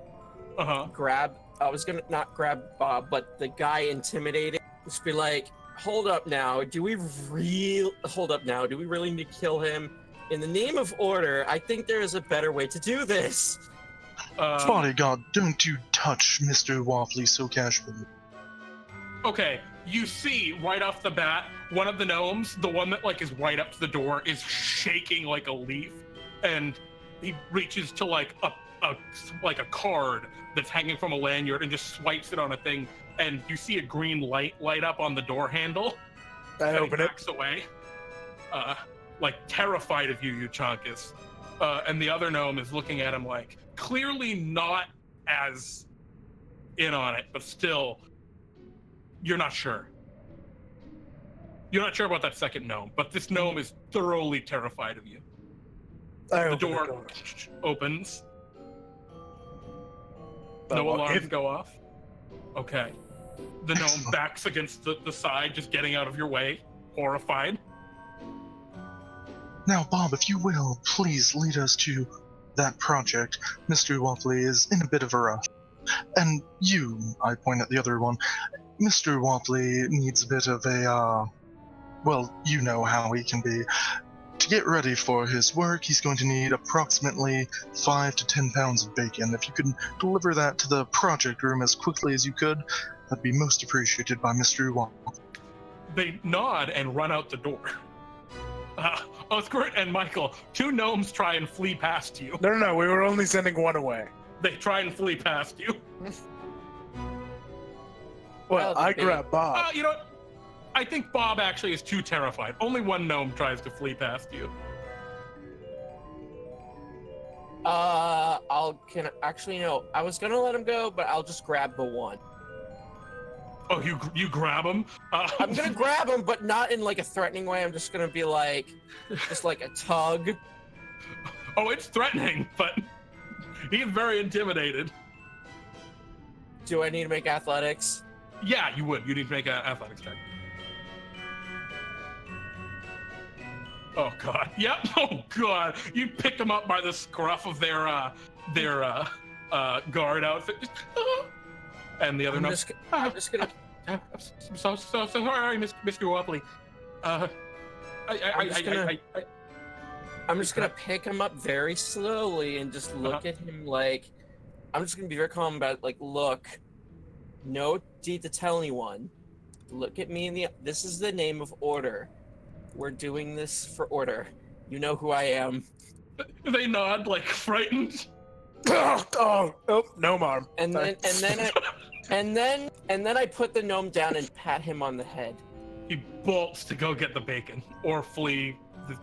grab. I was gonna not grab Bob, but the guy intimidated. Just be like, hold up now. Do we really need to kill him? In the name of order, I think there is a better way to do this. Bodyguard, don't you touch Mr. Ouwoupli so casually. Okay, you see right off the bat, one of the gnomes, the one that like is right up to the door, is shaking like a leaf, and he reaches to like a card that's hanging from a lanyard and just swipes it on a thing, and you see a green light up on the door handle. I open it. Backs away, like terrified of you, Euchaunkas. And the other gnome is looking at him like clearly not as in on it, but still, you're not sure. You're not sure about that second gnome, but this gnome is thoroughly terrified of you. The door opens. No alarms go off. Okay. The gnome backs against the side, just getting out of your way, horrified. Now, Bob, if you will, please lead us to that project. Mr. Ouwoupli is in a bit of a rush. And you, I point at the other one, Mr. Ouwoupli needs a bit of a, well, you know how he can be. To get ready for his work, he's going to need approximately 5 to 10 pounds of bacon. If you could deliver that to the project room as quickly as you could, that'd be most appreciated by Mr. Ouwoupli. They nod and run out the door. Othgarurt and Michael, two gnomes try and flee past you. No, we were only sending one away. They try and flee past you. Well, I grab Bob. You know what? I think Bob actually is too terrified. Only one gnome tries to flee past you. I was gonna let him go, but I'll just grab the one. Oh, you grab him? I'm gonna grab him, but not in like a threatening way. I'm just gonna be like, just like a tug. Oh, it's threatening, but he's very intimidated. Do I need to make athletics? Yeah, you would. You need to make an athletics check. Oh god. Yep. Oh god. You pick them up by the scruff of their guard outfit. And the other I'm just gonna. I'm so sorry, Mr. Ouwoupli. I'm just gonna pick him up very slowly and just look at him like. I'm just gonna be very calm about it. Like, look, no need to tell anyone. Look at me this is the name of order. We're doing this for order. You know who I am. They nod, like frightened. Oh, gnome arm. And then I put the gnome down and pat him on the head. He bolts to go get the bacon or flee the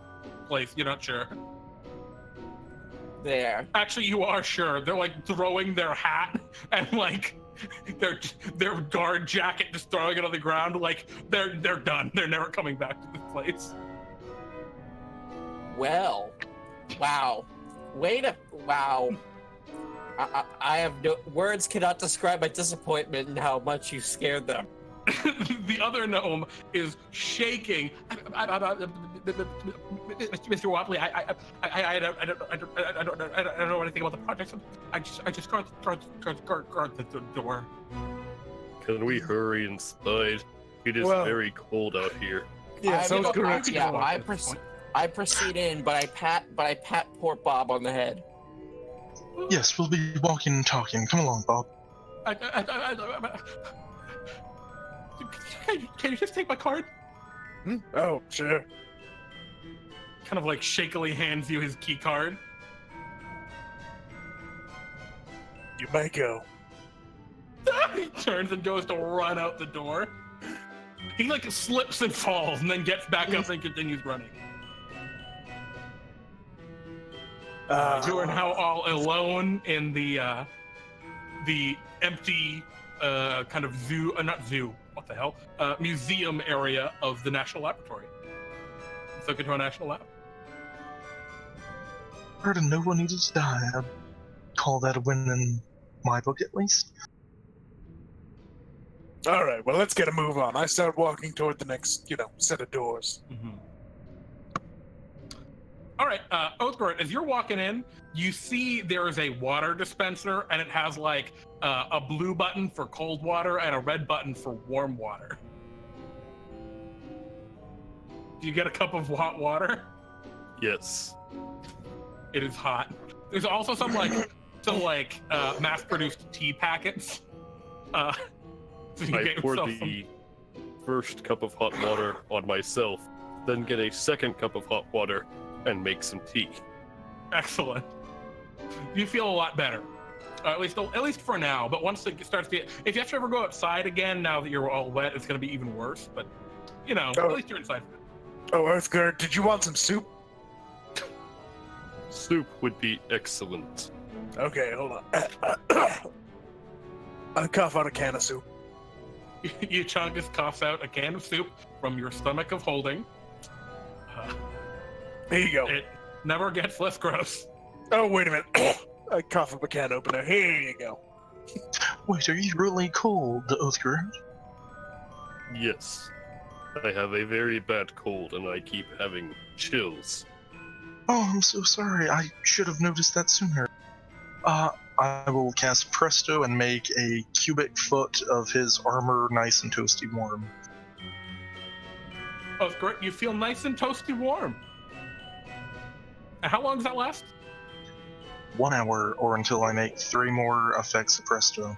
place. You're not sure. There. Actually, you are sure. They're like throwing their hat and like their guard jacket, just throwing it on the ground. Like they're done. They're never coming back to this place. Well, wow. Wow. I have no words cannot describe my disappointment and how much you scared them. The other gnome is shaking. Mr. Ouwoupli, I don't know anything about the project. I just guard the door. Can we hurry inside? It is very cold out here. Yeah, sounds correct. Yeah, I proceed in, but I pat poor Bob on the head. Yes, we'll be walking and talking. Come along, Bob. Can you just take my card? Oh, sure. Kind of like shakily hands you his key card. You may go. He turns and goes to run out the door. He like slips and falls and then gets back up and continues running. You are now all alone in the the empty kind of zoo, not zoo, what the hell, museum area of the National Laboratory. Let's look into a National Lab. Heard of no one needed to die. I'd call that a win in my book, at least. All right, well, let's get a move on. I start walking toward the next, set of doors. Mm-hmm. All right, Othgarurt, as you're walking in, you see there is a water dispenser, and it has like a blue button for cold water and a red button for warm water. Do you get a cup of hot water? Yes. It is hot. There's also some mass-produced tea packets. So you I get pour yourself the first cup of hot water on myself, then get a second cup of hot water and make some tea. Excellent. You feel a lot better, at least for now. But once it starts to, if you have to ever go outside again, now that you're all wet, it's going to be even worse. But at least you're inside. Oh, Othgarurt, did you want some soup? Soup would be excellent. Okay, hold on. I cough out a can of soup. Euchaunkas coughs out a can of soup from your stomach of holding. Here you go. It never gets less gross. Oh, wait a minute. I cough up a can opener. Here you go. Wait, are you really cold, Othgarurt? Yes. I have a very bad cold and I keep having chills. Oh, I'm so sorry. I should have noticed that sooner. I will cast Presto and make a cubic foot of his armor nice and toasty warm. Othgarurt, you feel nice and toasty warm. And how long does that last? 1 hour, or until I make 3 more effects of Presto.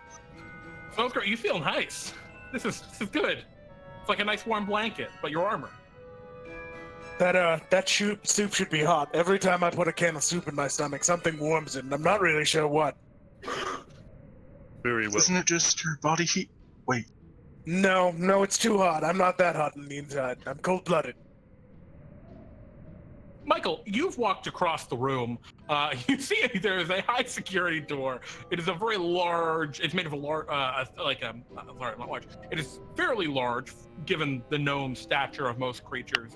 So Othgarurt, you feel nice. This is good. It's like a nice warm blanket, but your armor. That soup should be hot. Every time I put a can of soup in my stomach, something warms it, and I'm not really sure what. Very well. Isn't it just your body heat? Wait. No, it's too hot. I'm not that hot in the inside. I'm cold-blooded. Michael, you've walked across the room. You see there is a high security door. It is a very large. It's made of a large, sorry, not large. It is fairly large, given the gnome stature of most creatures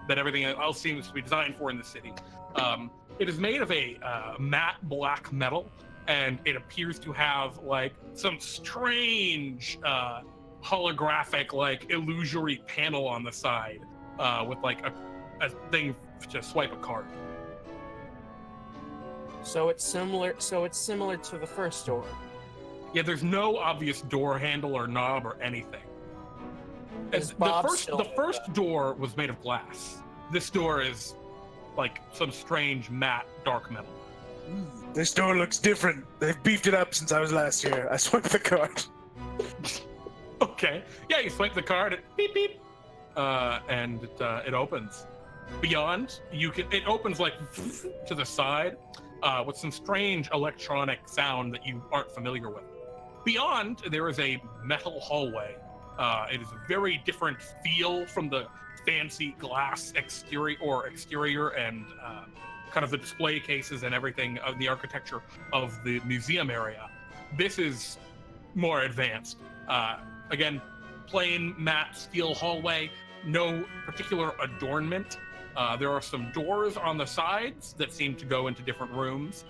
that everything else seems to be designed for in the city. It is made of a matte black metal, and it appears to have like some strange holographic, like illusory panel on the side with like a thing to swipe a card. So it's similar to the first door. Yeah, there's no obvious door handle or knob or anything. Is The Bob first still door was made of glass. This door is like some strange matte dark metal. This door looks different. They've beefed it up since I was last here. I swiped the card. Okay. Yeah, you swipe the card, it beep beep, and it opens. Beyond, it opens like to the side with some strange electronic sound that you aren't familiar with. Beyond, there is a metal hallway. It is a very different feel from the fancy glass exterior and kind of the display cases and everything of the architecture of the museum area. This is more advanced. Again, plain matte steel hallway, no particular adornment. There are some doors on the sides that seem to go into different rooms.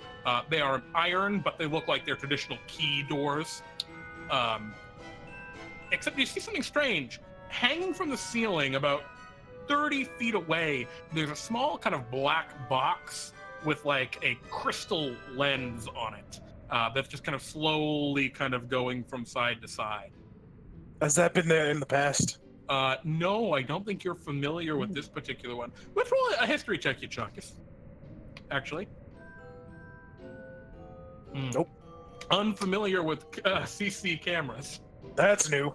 They are iron, but they look like they're traditional key doors. Except you see something strange. Hanging from the ceiling about 30 feet away, there's a small kind of black box with like a crystal lens on it that's just kind of slowly kind of going from side to side. Has that been there in the past? No, I don't think you're familiar with this particular one. Let's roll a history check, Euchaunkas. Actually. Nope. Unfamiliar with CC cameras. That's new.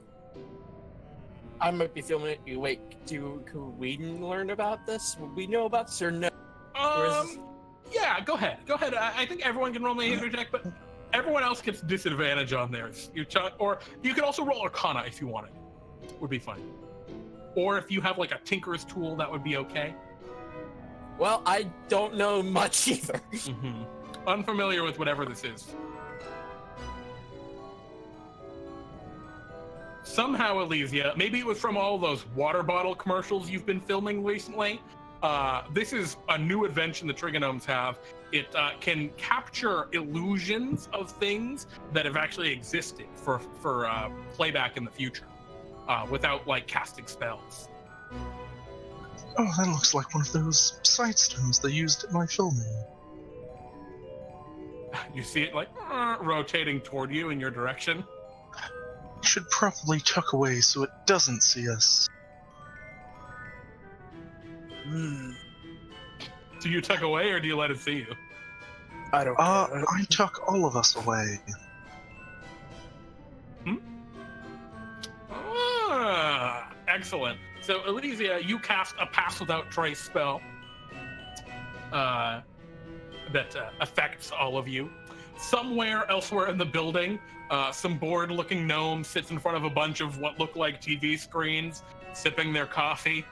I might be feeling it. Wait, could we learn about this? Would we know about this or no? Yeah, go ahead. I think everyone can roll me a history check, but everyone else gets disadvantage on theirs. Or you can also roll Arcana if you wanted. Would be fine. Or if you have like a Tinker's tool, that would be okay. Well, I don't know much either. Unfamiliar with whatever this is. somehow, Elysia, maybe it was from all those water bottle commercials you've been filming recently. This is a new invention the Trigonomes have. It can capture illusions of things that have actually existed for playback in the future, without like casting spells. Oh, that looks like one of those sight stones they used in my filming. You see it like rotating toward you in your direction. We should probably tuck away so it doesn't see us. Hmm. Do you tuck away or do you let it see you? I don't care. I tuck all of us away. Excellent. So, Elysia, you cast a Pass Without Trace spell that affects all of you. Somewhere elsewhere in the building, some bored-looking gnome sits in front of a bunch of what look like TV screens, sipping their coffee.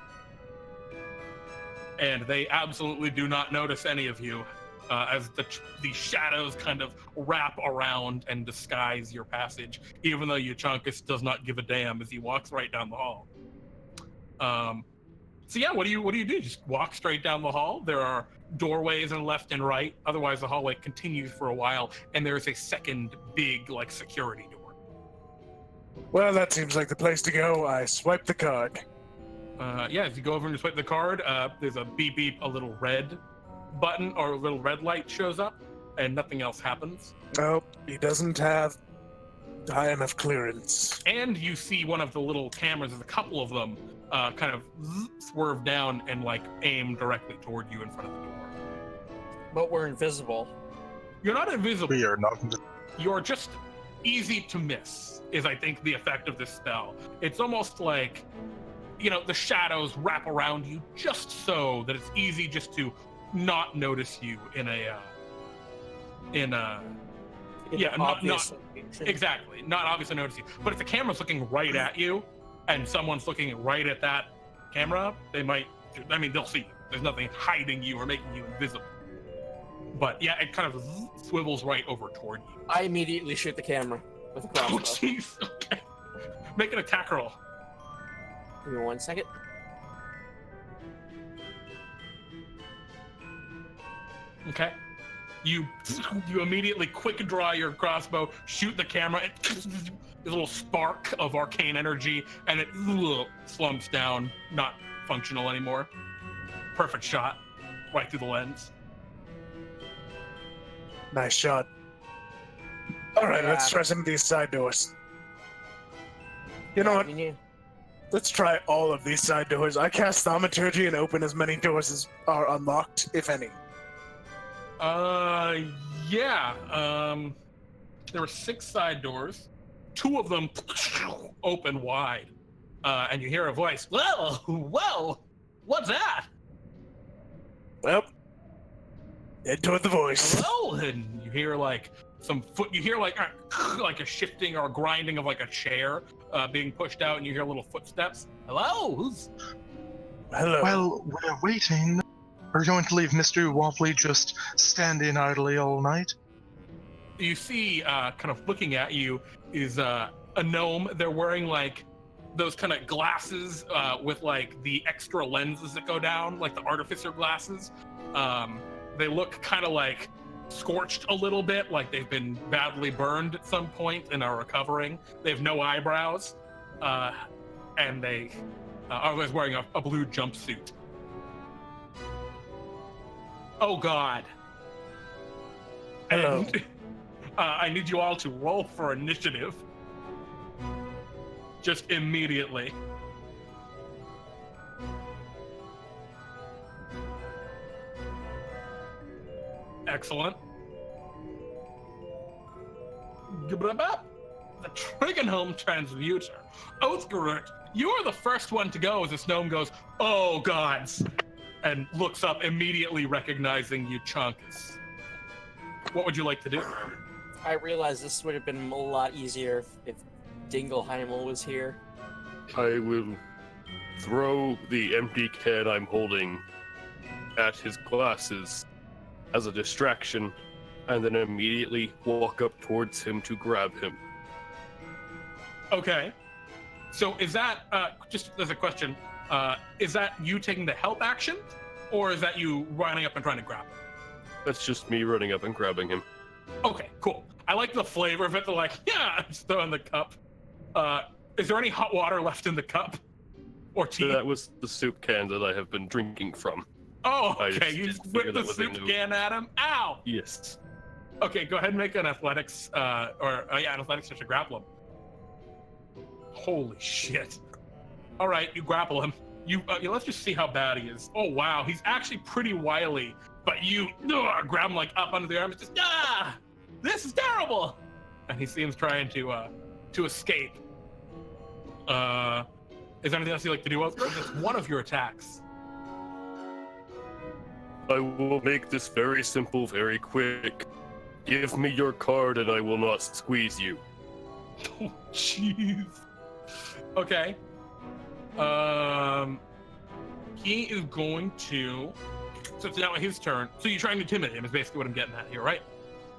And they absolutely do not notice any of you, as the shadows kind of wrap around and disguise your passage, even though Euchaunkas does not give a damn as he walks right down the hall. So yeah, what do you do? Just walk straight down the hall. There are doorways on left and right. Otherwise, the hallway continues for a while, and there is a second big like security door. Well, that seems like the place to go. I swipe the card. Yeah, as you go over and swipe the card, there's a beep beep, a little red button or a little red light shows up, and nothing else happens. Nope, he doesn't have high enough clearance. And you see one of the little cameras, there's a couple of them, kind of swerve down and like aim directly toward you in front of the door. But we're invisible. You're not invisible. We are not. You're just easy to miss, is I think the effect of this spell. It's almost like, you know, the shadows wrap around you just so that it's easy just to not notice you exactly, not obviously notice you. But if the camera's looking right at you and someone's looking right at that camera, they'll see you. There's nothing hiding you or making you invisible. But yeah, it kind of swivels right over toward you. I immediately shoot the camera with a crossbow. Oh, jeez. Okay. Make an attack roll. Give me 1 second. Okay. You immediately quick draw your crossbow, shoot the camera, there's a little spark of arcane energy, and it slumps down, not functional anymore. Perfect shot, right through the lens. Nice shot. All right, let's try some of these side doors. You know what? Let's try all of these side doors. I cast Thaumaturgy and open as many doors as are unlocked, if any. Yeah. There were 6 side doors. 2 of them open wide. And you hear a voice. Whoa, what's that? Well, head toward the voice. Hello, and you hear like some foot. You hear like a shifting or grinding of like a chair being pushed out, and you hear little footsteps. Hello, who's? Hello. Well, we're waiting. Are you going to leave Mr. Ouwoupli just standing idly all night? You see, kind of looking at you is a gnome. They're wearing like those kind of glasses with like the extra lenses that go down, like the artificer glasses. They look kind of like scorched a little bit, like they've been badly burned at some point and are recovering. They have no eyebrows, and they are always wearing a blue jumpsuit. Oh God. Hello. And, I need you all to roll for initiative. Just immediately. Excellent. The Trigonome Transmuter. Othgarurt, you're the first one to go as this gnome goes, oh gods, and looks up, immediately recognizing Euchaunkas. What would you like to do? I realize this would have been a lot easier if Dingleheimel was here. I will throw the empty can I'm holding at his glasses as a distraction, and then immediately walk up towards him to grab him. Okay. So is that, just as a question, is that you taking the help action, or is that you running up and trying to grab him? That's just me running up and grabbing him. Okay, cool. I like the flavor of it. They're like, yeah, just throw in the cup. Is there any hot water left in the cup? Or tea? That was the soup can that I have been drinking from. Oh, I okay. You just whip the soup can at him. Ow! Yes. Okay, go ahead and make an athletics, an athletics check to grapple him. Holy shit. All right, you grapple him. Let's just see how bad he is. Oh, wow. He's actually pretty wily, but you grab him like up under the arm. It's just, this is terrible. And he seems trying to escape. Is there anything else you'd like to do? That's one of your attacks. I will make this very simple, very quick. Give me your card and I will not squeeze you. Oh, jeez. Okay. He is going to... So it's now his turn. So you're trying to intimidate him is basically what I'm getting at here, right?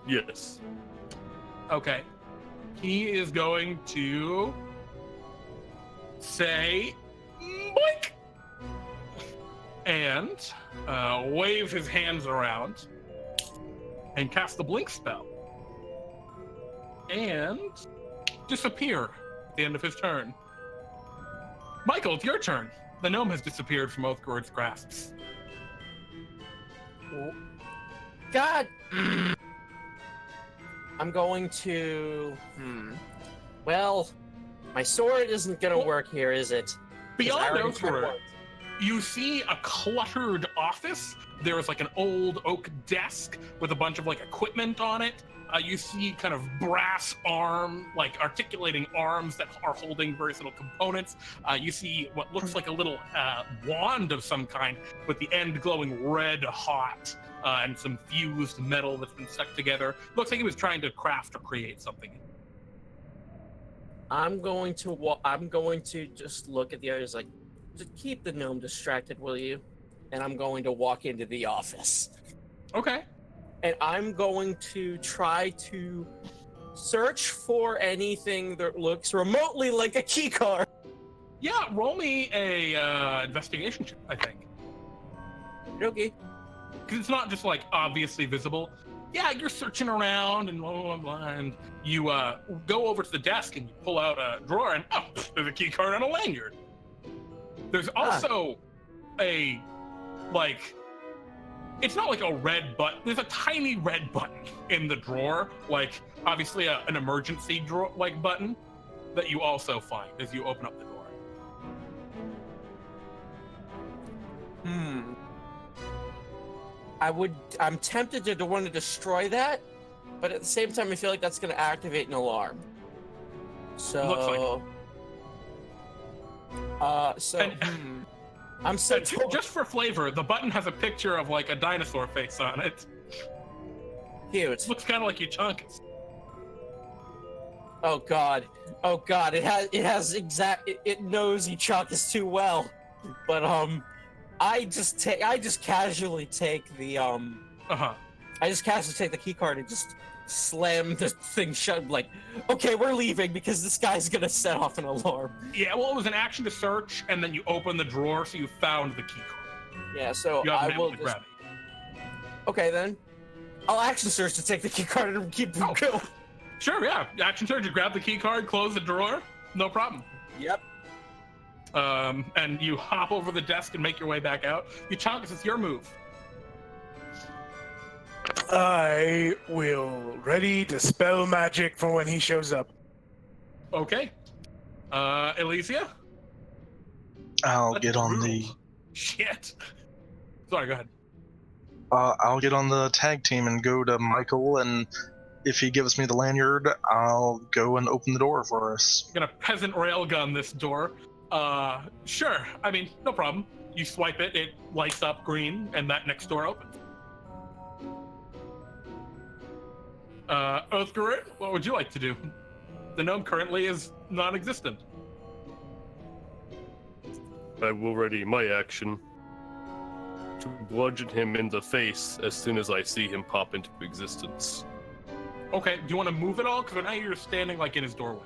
Yes. Okay. He is going to... say... boink! And wave his hands around and cast the blink spell. And disappear at the end of his turn. Michael, it's your turn. The gnome has disappeared from Othgarurt's grasps. God. I'm going to. Well, my sword isn't gonna work here, is it? 'Cause I Beyond already tried Othgarurt, once. you see a cluttered office. There's like an old oak desk with a bunch of like equipment on it. You see kind of brass articulating arms that are holding various little components. You see what looks like a little wand of some kind with the end glowing red hot and some fused metal that's been stuck together. Looks like he was trying to craft or create something. I'm going to just look at the others like, just keep the gnome distracted, will you? And I'm going to walk into the office. Okay. And I'm going to try to search for anything that looks remotely like a key card. Yeah, roll me a investigation check, I think. Okay. Because it's not just like obviously visible. Yeah, you're searching around and blah, blah, blah, and you go over to the desk and you pull out a drawer and there's a key card on a lanyard. There's also it's not like a red button. There's a tiny red button in the drawer, like obviously an emergency drawer button that you also find as you open up the door. I'm tempted to want to destroy that, but at the same time I feel like that's going to activate an alarm. So Looks like it. I'm so just for flavor, the button has a picture of like a dinosaur face on it. cute. Looks kind of like Euchaunkas. Oh god, it knows Euchaunkas too well. But I just casually take the key card and just slam the thing shut. Like, okay, we're leaving because this guy's gonna set off an alarm. Yeah, well, it was an action to search, and then you open the drawer, so you found the key card. Yeah, so You haven't I been able will to just. grab it. Okay then, I'll action search to take the key card and keep going. Sure, yeah. Action search, you grab the key card, close the drawer, no problem. Yep. And you hop over the desk and make your way back out. Euchaunkas, it's your move. I will ready to spell magic for when he shows up. Okay. Elysia? I'll get on the Shit. Sorry, go ahead. I'll get on the tag team and go to Michael, and if he gives me the lanyard, I'll go and open the door for us. I'm gonna peasant railgun this door. Sure. I mean, no problem. You swipe it, it lights up green, and that next door opens. Othgarurt, what would you like to do? The gnome currently is non-existent. I will ready my action to bludgeon him in the face as soon as I see him pop into existence. Okay, do you want to move at all? Because now you're standing like in his doorway.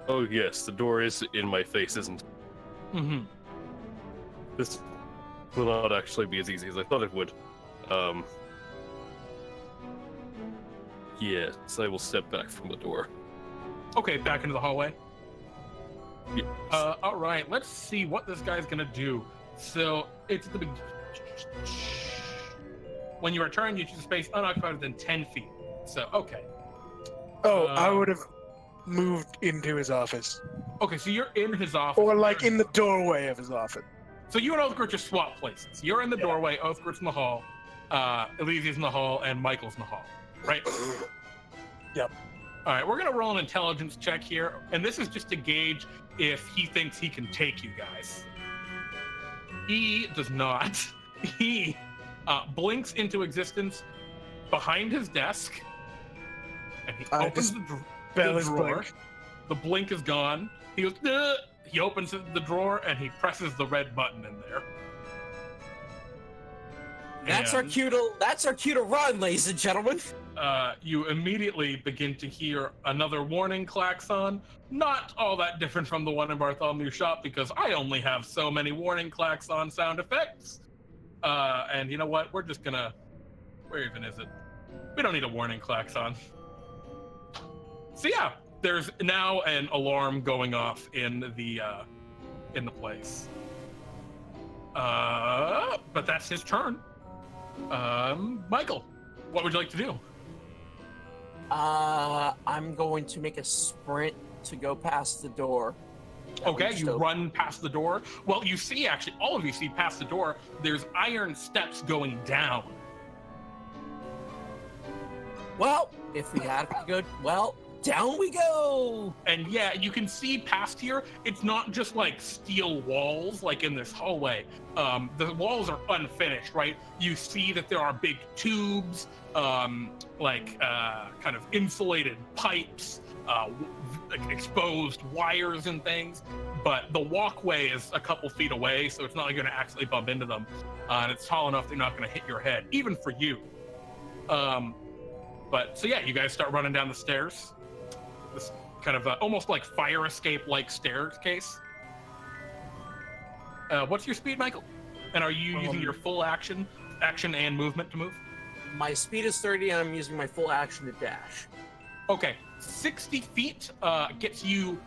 Oh yes, the door is in my face, isn't it? Mm-hmm. This will not actually be as easy as I thought it would. Yes, I will step back from the door. Okay, back into the hallway. Yes. All right, let's see what this guy's gonna do. So it's the when you return, you choose a space unoccupied within 10 feet. So okay. Oh, I Um, would have moved into his office. Okay, so you're in his office. Or like in the doorway of his office. So you and Othgarurt just swap places. You're in the doorway, Othgart's in the hall, Elysia's in the hall, and Michael's in the hall, right? Yep. All right, we're gonna roll an intelligence check here, and this is just to gauge if he thinks he can take you guys. He does not. He blinks into existence behind his desk, and he opens the drawer. Blink. The blink is gone. He goes, "Duh." He opens the drawer and he presses the red button in there. That's our And, cue to run, ladies and gentlemen. You immediately begin to hear another warning klaxon. Not all that different from the one in Bartholomew's shop, because I only have so many warning klaxon sound effects. And you know what? We're just gonna. Where even is it? We don't need a warning klaxon. So yeah, there's now an alarm going off in the place. But that's his turn. Michael, what would you like to do? I'm going to make a sprint to go past the door. Okay, you run past the door. Well, you see, actually, all of you see past the door, there's iron steps going down. Well, if we have to go, well, down we go. And yeah, you can see past here, it's not just like steel walls like in this hallway. The walls are unfinished, right? You see that there are big tubes, kind of insulated pipes, exposed wires and things. But the walkway is a couple feet away, so it's not like you're gonna accidentally bump into them. And it's tall enough they're not gonna hit your head, even for you. But so yeah, you guys start running down the stairs. This kind of almost like fire escape-like staircase. What's your speed, Michael? And are you using your full action and movement to move? My speed is 30, and I'm using my full action to dash. Okay, 60 feet gets you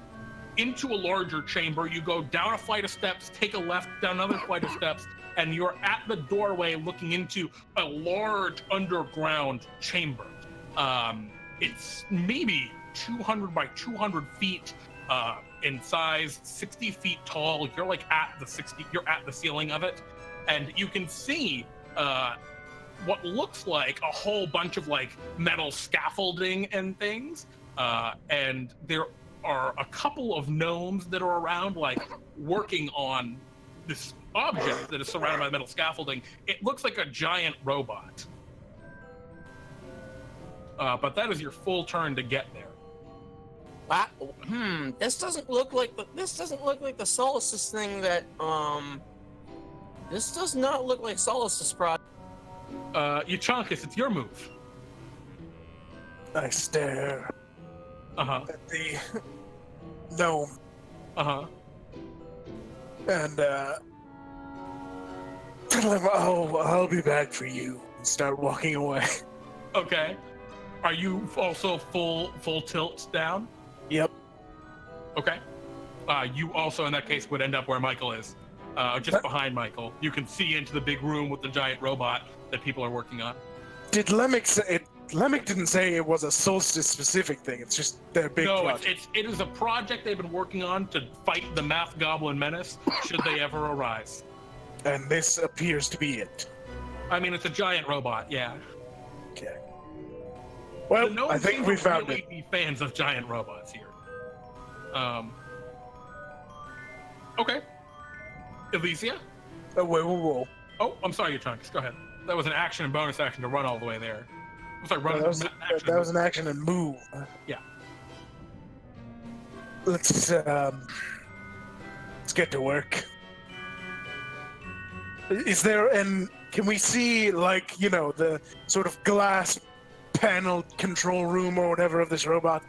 into a larger chamber. You go down a flight of steps, take a left, down another flight of steps, and you're at the doorway looking into a large underground chamber. It's maybe 200 by 200 feet in size, 60 feet tall. You're like you're at the ceiling of it, and you can see what looks like a whole bunch of like metal scaffolding and things. And there are a couple of gnomes that are around, like working on this object that is surrounded by metal scaffolding. It looks like a giant robot. But that is your full turn to get there. Wow. This doesn't look like the Solstice thing that This does not look like Solstice project. Euchaunkas, it's your move. I stare at the gnome and tell him, I'll be back for you, and start walking away. Okay. Are you also full tilt down? Yep. Okay. You also, in that case, would end up where Michael is, just behind Michael. You can see into the big room with the giant robot that people are working on. Did Lemmec say it? Lemmec didn't say it was a Solstice-specific thing. It's just their big project. It is a project they've been working on to fight the Math Goblin menace, should they ever arise. And this appears to be it. I mean, it's a giant robot, yeah. Okay. Well, I think we found really it. Be fans of giant robots here. Okay. Elysia? Oh, whoa. Oh, I'm sorry, Euchaunkas. Go ahead. That was an action and bonus action to run all the way there. I'm sorry, run. That was an action and move. Yeah. Let's get to work. Is there can we see, like, the sort of glass panel control room or whatever of this robot?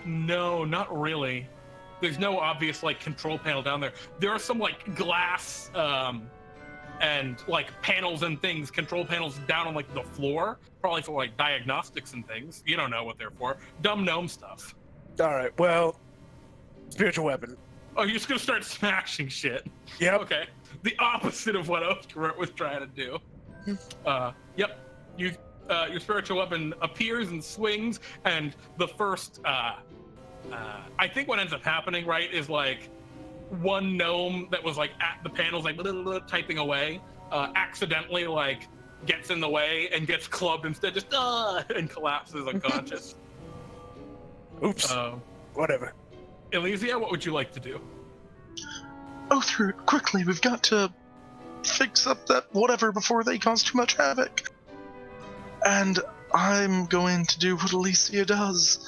No, not really. There's no obvious like control panel down there. There are some like glass and like panels and things, control panels down on like the floor, probably for like diagnostics and things. You don't know what they're for. Dumb gnome stuff. All right. Well, spiritual weapon. Oh, you're just gonna start smashing shit. Yep. Okay. The opposite of what Othgarurt was trying to do. Yep. Your spiritual weapon appears and swings, and the first I think what ends up happening, right, is like one gnome that was like at the panels, like typing away, accidentally like gets in the way and gets clubbed instead, just and collapses unconscious. Oops. Whatever. Elysia, what would you like to do? Othgarurt, quickly, we've got to fix up that whatever before they cause too much havoc. And I'm going to do what Elysia does.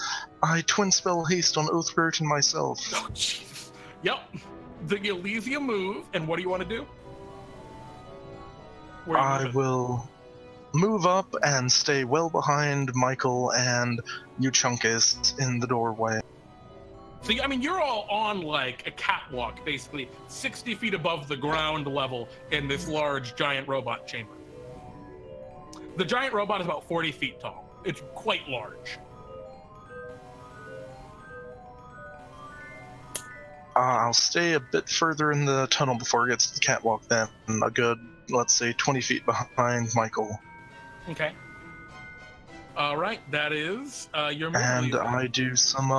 I twin spell haste on Othgarurt and myself. Oh, Jesus. Yep. The Elysia move, and what do you want to do? Where are you I moving? will move up and stay well behind Michael and Euchaunkas in the doorway. So, I mean, you're all on like a catwalk, basically 60 feet above the ground level in this large giant robot chamber. The giant robot is about 40 feet tall. It's quite large. I'll stay a bit further in the tunnel before it gets to the catwalk then. A good, let's say, 20 feet behind Michael. Okay. All right, that is your move. And Elysia. I do some,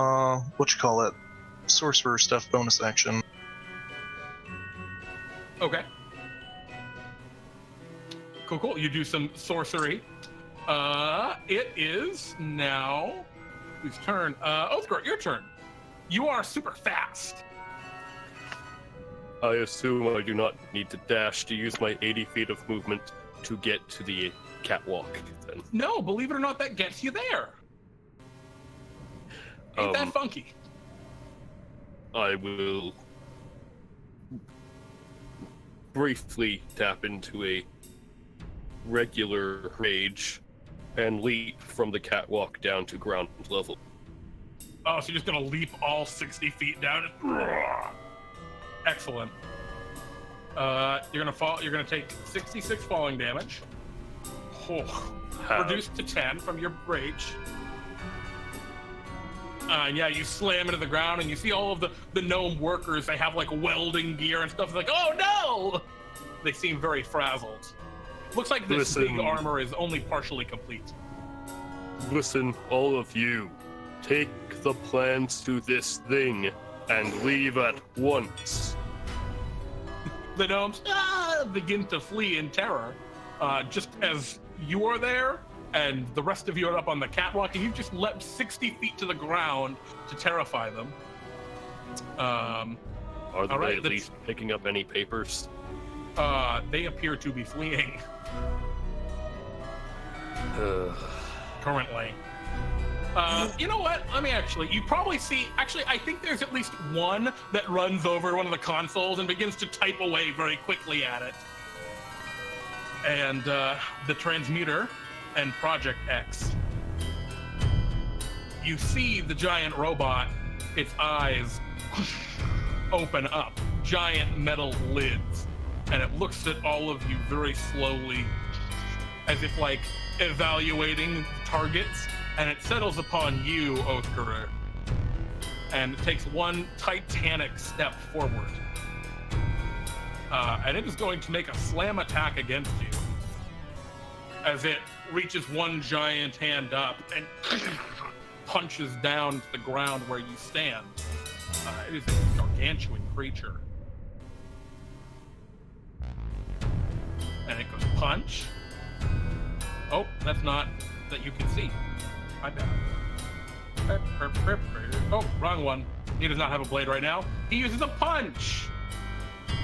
sorcerer stuff bonus action. Okay. Cool. You do some sorcery. It is now whose turn? Othgarurt, your turn. You are super fast. I assume I do not need to dash to use my 80 feet of movement to get to the catwalk, then. No, believe it or not, that gets you there. Ain't that funky? I will briefly tap into a regular rage and leap from the catwalk down to ground level. Oh, so you're just gonna leap all 60 feet down? Excellent. You're gonna fall. You're gonna take 66 falling damage. Oh, reduced to 10 from your rage. And yeah, you slam into the ground, and you see all of the gnome workers. They have like welding gear and stuff. It's like, oh no! They seem very frazzled. Looks like this big armor is only partially complete. Listen, all of you, take the plans to this thing and leave at once. The gnomes begin to flee in terror, just as you are there, and the rest of you are up on the catwalk, and you've just leapt 60 feet to the ground to terrify them. Are they right, at least picking up any papers? They appear to be fleeing currently. You know what? Let me you probably see, I think there's at least one that runs over one of the consoles and begins to type away very quickly at it. And the transmuter and Project X. You see the giant robot, its eyes open up, giant metal lids, and it looks at all of you very slowly, as if like evaluating targets. And it settles upon you, Othgarurt, and it takes one titanic step forward. And it is going to make a slam attack against you as it reaches one giant hand up and punches down to the ground where you stand. It is a gargantuan creature. And it goes punch. Oh, that's not that you can see. My bad. Oh, wrong one. He does not have a blade right now. He uses a punch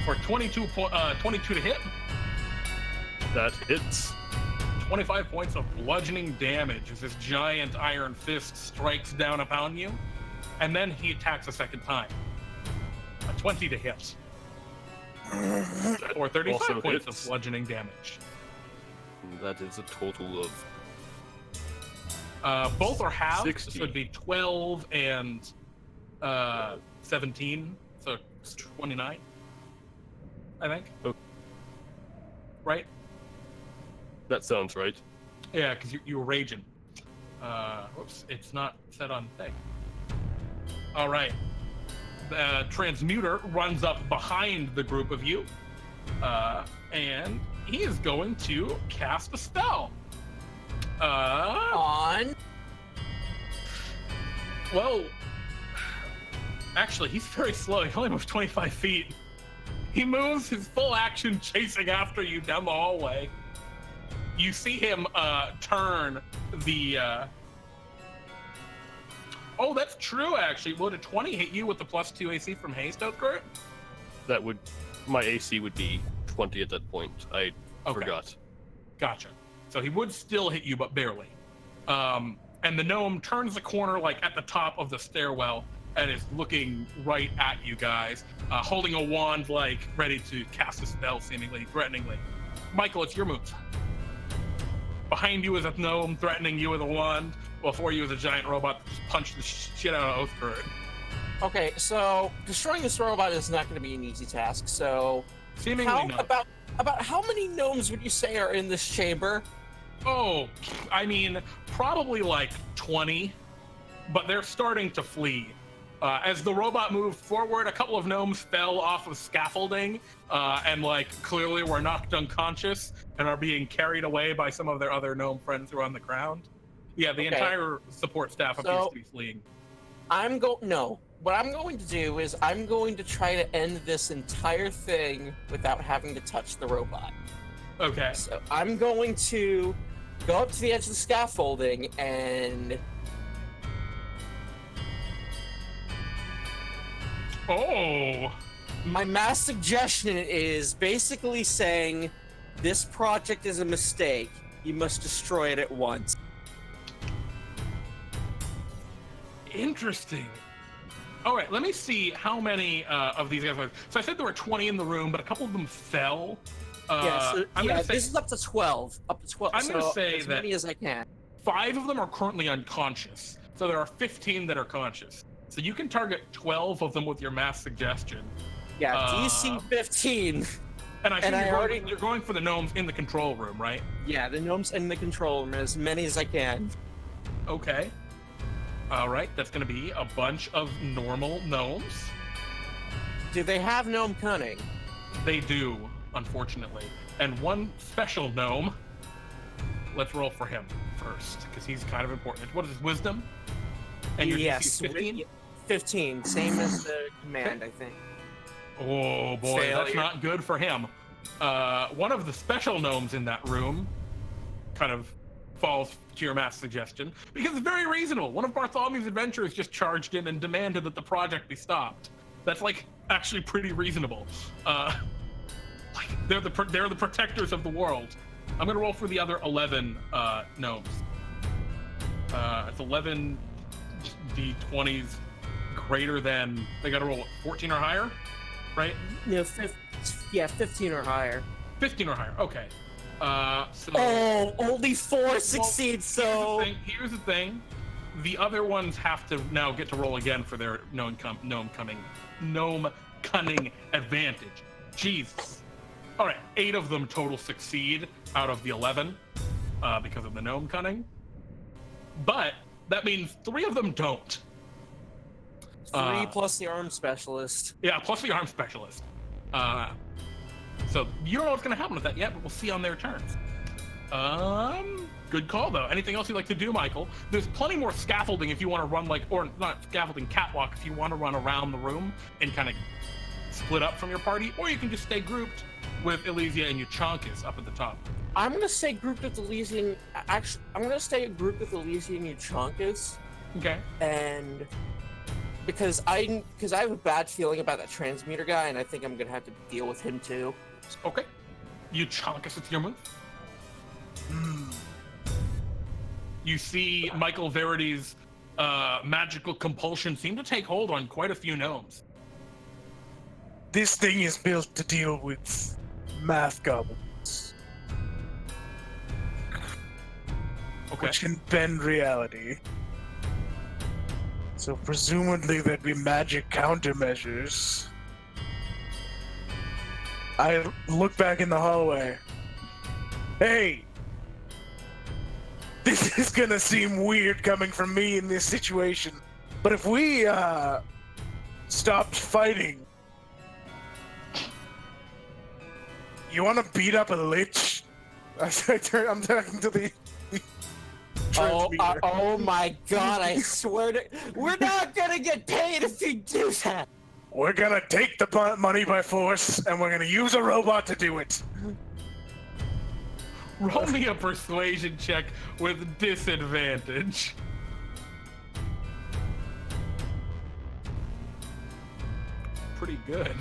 for 22 to hit. That hits. 25 points of bludgeoning damage as this giant iron fist strikes down upon you. And then he attacks a second time. A 20 to hit. Or 35 Also points hits. of bludgeoning damage. That is a total of Both are halves, 60. so it'd be 12 and 17, so it's 29, I think. Okay. Right? That sounds right. Yeah, because you were raging. Whoops, it's not set on thing. All right. The transmuter runs up behind the group of you, and he is going to cast a spell. On. Well, actually, he's very slow. He only moves 25 feet. He moves his full action chasing after you down the hallway. You see him turn the... Oh, that's true, actually. Would a 20 hit you with the +2 AC from haste, Othgarurt? That would... My AC would be 20 at that point. I forgot. Gotcha. So he would still hit you, but barely. And the gnome turns the corner, like, at the top of the stairwell and is looking right at you guys, holding a wand, like, ready to cast a spell, seemingly, threateningly. Michael, it's your move. Behind you is a gnome threatening you with a wand. Before you is a giant robot that just punched the shit out of Othgarurt. Okay, so destroying this robot is not going to be an easy task. So, Seemingly not. About how many gnomes would you say are in this chamber? Oh, I mean, probably like 20, but they're starting to flee. As the robot moved forward, a couple of gnomes fell off of scaffolding and, like, clearly were knocked unconscious and are being carried away by some of their other gnome friends who are on the ground. Yeah, the entire support staff appears to be fleeing. No. What I'm going to do is I'm going to try to end this entire thing without having to touch the robot. Okay. So I'm going to go up to the edge of the scaffolding and... Oh! My mass suggestion is basically saying, this project is a mistake. You must destroy it at once. Interesting. All right, let me see how many of these guys are. So I said there were 20 in the room, but a couple of them fell. This is up to 12. Up to 12. I'm going to say as that many as I can. 5 of them are currently unconscious. So there are 15 that are conscious. So you can target 12 of them with your mass suggestion. Yeah, DC 15. And I think you're going for the gnomes in the control room, right? Yeah, the gnomes in the control room, as many as I can. Okay. All right, that's going to be a bunch of normal gnomes. Do they have gnome cunning? They do, unfortunately. And one special gnome. Let's roll for him first, because he's kind of important. What is his wisdom? And your DC is 15? 15, same as the command, I think. Oh boy, Failure. That's not good for him. One of the special gnomes in that room kind of falls to your mass suggestion, because it's very reasonable. One of Bartholomew's adventurers just charged in and demanded that the project be stopped. That's, like, actually pretty reasonable. Like, they're the protectors of the world. I'm gonna roll for the other 11 gnomes. It's 11 d20s greater than, they gotta roll 14 or higher, right? No, 15 or higher. 15 or higher, okay. Only 4 succeed, so... Here's the thing. The other ones have to now get to roll again for their gnome cunning advantage. Jesus. All right, 8 of them total succeed out of the 11 because of the gnome cunning. But that means 3 of them don't. 3 plus the arm specialist. Yeah, plus the arm specialist. So you don't know what's going to happen with that yet, but we'll see on their turns. Good call, though. Anything else you'd like to do, Michael? There's plenty more scaffolding if you want to run, like, or not scaffolding, catwalk, if you want to run around the room and kind of split up from your party, or you can just stay grouped with Elysia and Euchaunkas up at the top. I'm going to stay grouped with Elysia. Actually, I'm going to stay grouped with Elysia and Euchaunkas. Okay. And because I have a bad feeling about that transmuter guy, and I think I'm going to have to deal with him too. Okay. Euchaunkas, it's your move. You see Michael Verity's magical compulsion seem to take hold on quite a few gnomes. This thing is built to deal with math goblins. Okay. which can bend reality. So presumably there'd be magic countermeasures. I look back in the hallway. Hey! This is gonna seem weird coming from me in this situation, but if we, stopped fighting, you wanna beat up a lich? I'm talking to the transmitter. Oh my god, I swear to... We're not gonna get paid if you do that! We're gonna take the money by force, and we're gonna use a robot to do it. Roll me a persuasion check with disadvantage. Pretty good.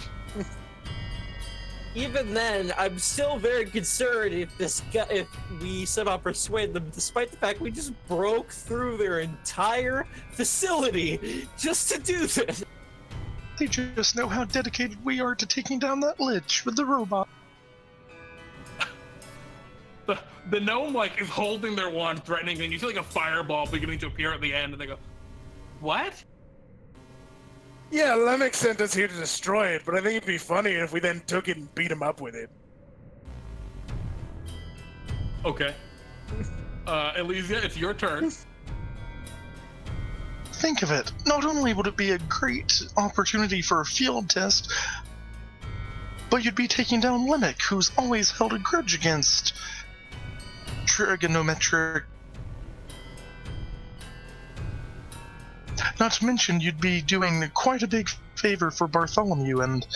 Even then, I'm still very concerned if we somehow persuade them, despite the fact we just broke through their entire facility just to do this. They just know how dedicated we are to taking down that lich with the robot. The gnome like is holding their wand, threatening, and you see like a fireball beginning to appear at the end, and they go, "What?" Yeah, Lemmec sent us here to destroy it, but I think it'd be funny if we then took it and beat him up with it. Okay. Elysia, it's your turn. Think of it. Not only would it be a great opportunity for a field test, but you'd be taking down Lemmec, who's always held a grudge against trigonometric. Not to mention, you'd be doing quite a big favor for Bartholomew, and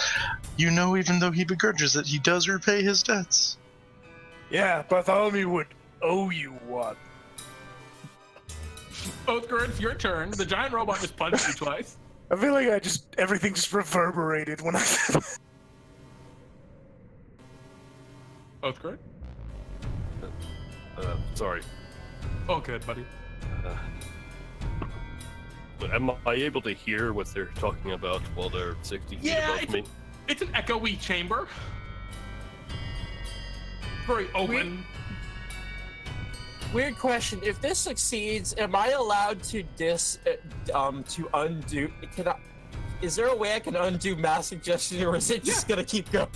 you know, even though he begrudges it, he does repay his debts. Yeah, Bartholomew would owe you one. Othgarurt, it's your turn. The giant robot just punched you twice. I feel like everything just reverberated when I said that. Othgarurt? Sorry. Oh, good, buddy. But am I able to hear what they're talking about while they're 60 feet above me? It's an echoey chamber. Very open. Weird question. If this succeeds, am I allowed to undo? Is there a way I can undo mass suggestion, or is it just gonna keep going?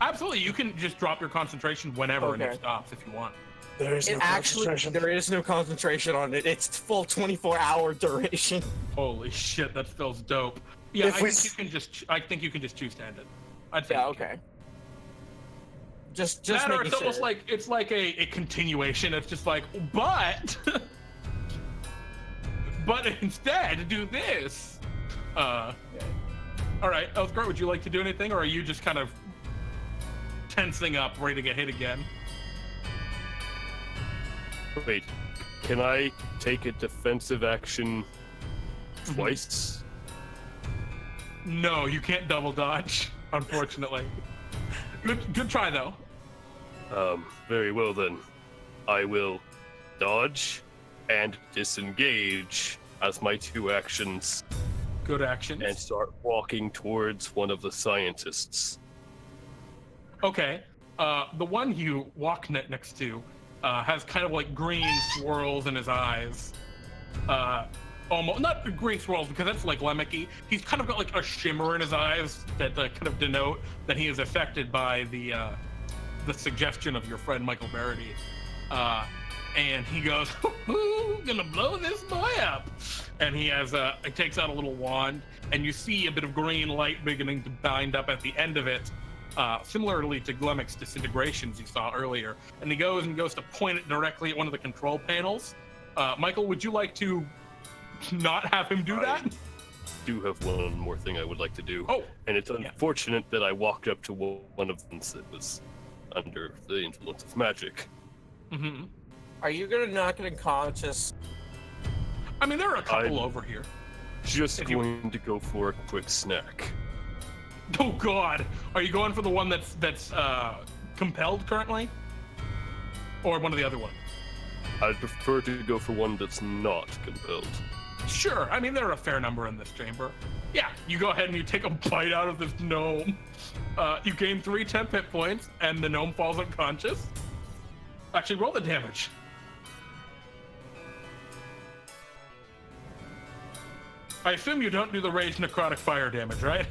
Absolutely, you can just drop your concentration whenever and it stops if you want. There is no concentration. There is no concentration on it. It's full 24-hour duration. Holy shit, that feels dope. Yeah, I think you can just choose to end it. I'd say. Yeah. Okay. Just that, or making it's sure. almost like it's like a continuation. It's just like, but instead do this. All right, Othgarurt, would you like to do anything, or are you just kind of tensing up, ready to get hit again? Wait, can I take a defensive action twice? No, you can't double dodge, unfortunately. Good try though. Very well then. I will dodge and disengage as my two actions. Good actions. And start walking towards one of the scientists. Okay. The one you walk next to has kind of like green swirls in his eyes. Almost not green swirls because that's like Lemmec-y. He's kind of got like a shimmer in his eyes that kind of denote that he is affected by the suggestion of your friend Michael Verity. And he goes, gonna blow this boy up. And he takes out a little wand, and you see a bit of green light beginning to bind up at the end of it, similarly to Lemmec's disintegrations you saw earlier. And he goes to point it directly at one of the control panels. Michael, would you like to not have him do that? Do have one more thing I would like to do. Oh, and it's unfortunate that I walked up to one of them that was under the influence of magic. Mm-hmm. Are you gonna knock it unconscious? I mean, there are a couple over here. Just going to go for a quick snack. Oh God, are you going for the one that's compelled currently, or one of the other ones? I'd prefer to go for one that's not compelled. Sure. I mean, there are a fair number in this chamber. Yeah, you go ahead and you take a bite out of this gnome. You gain 3 temp hit points, and the gnome falls unconscious. Actually, roll the damage. I assume you don't do the rage necrotic fire damage, right?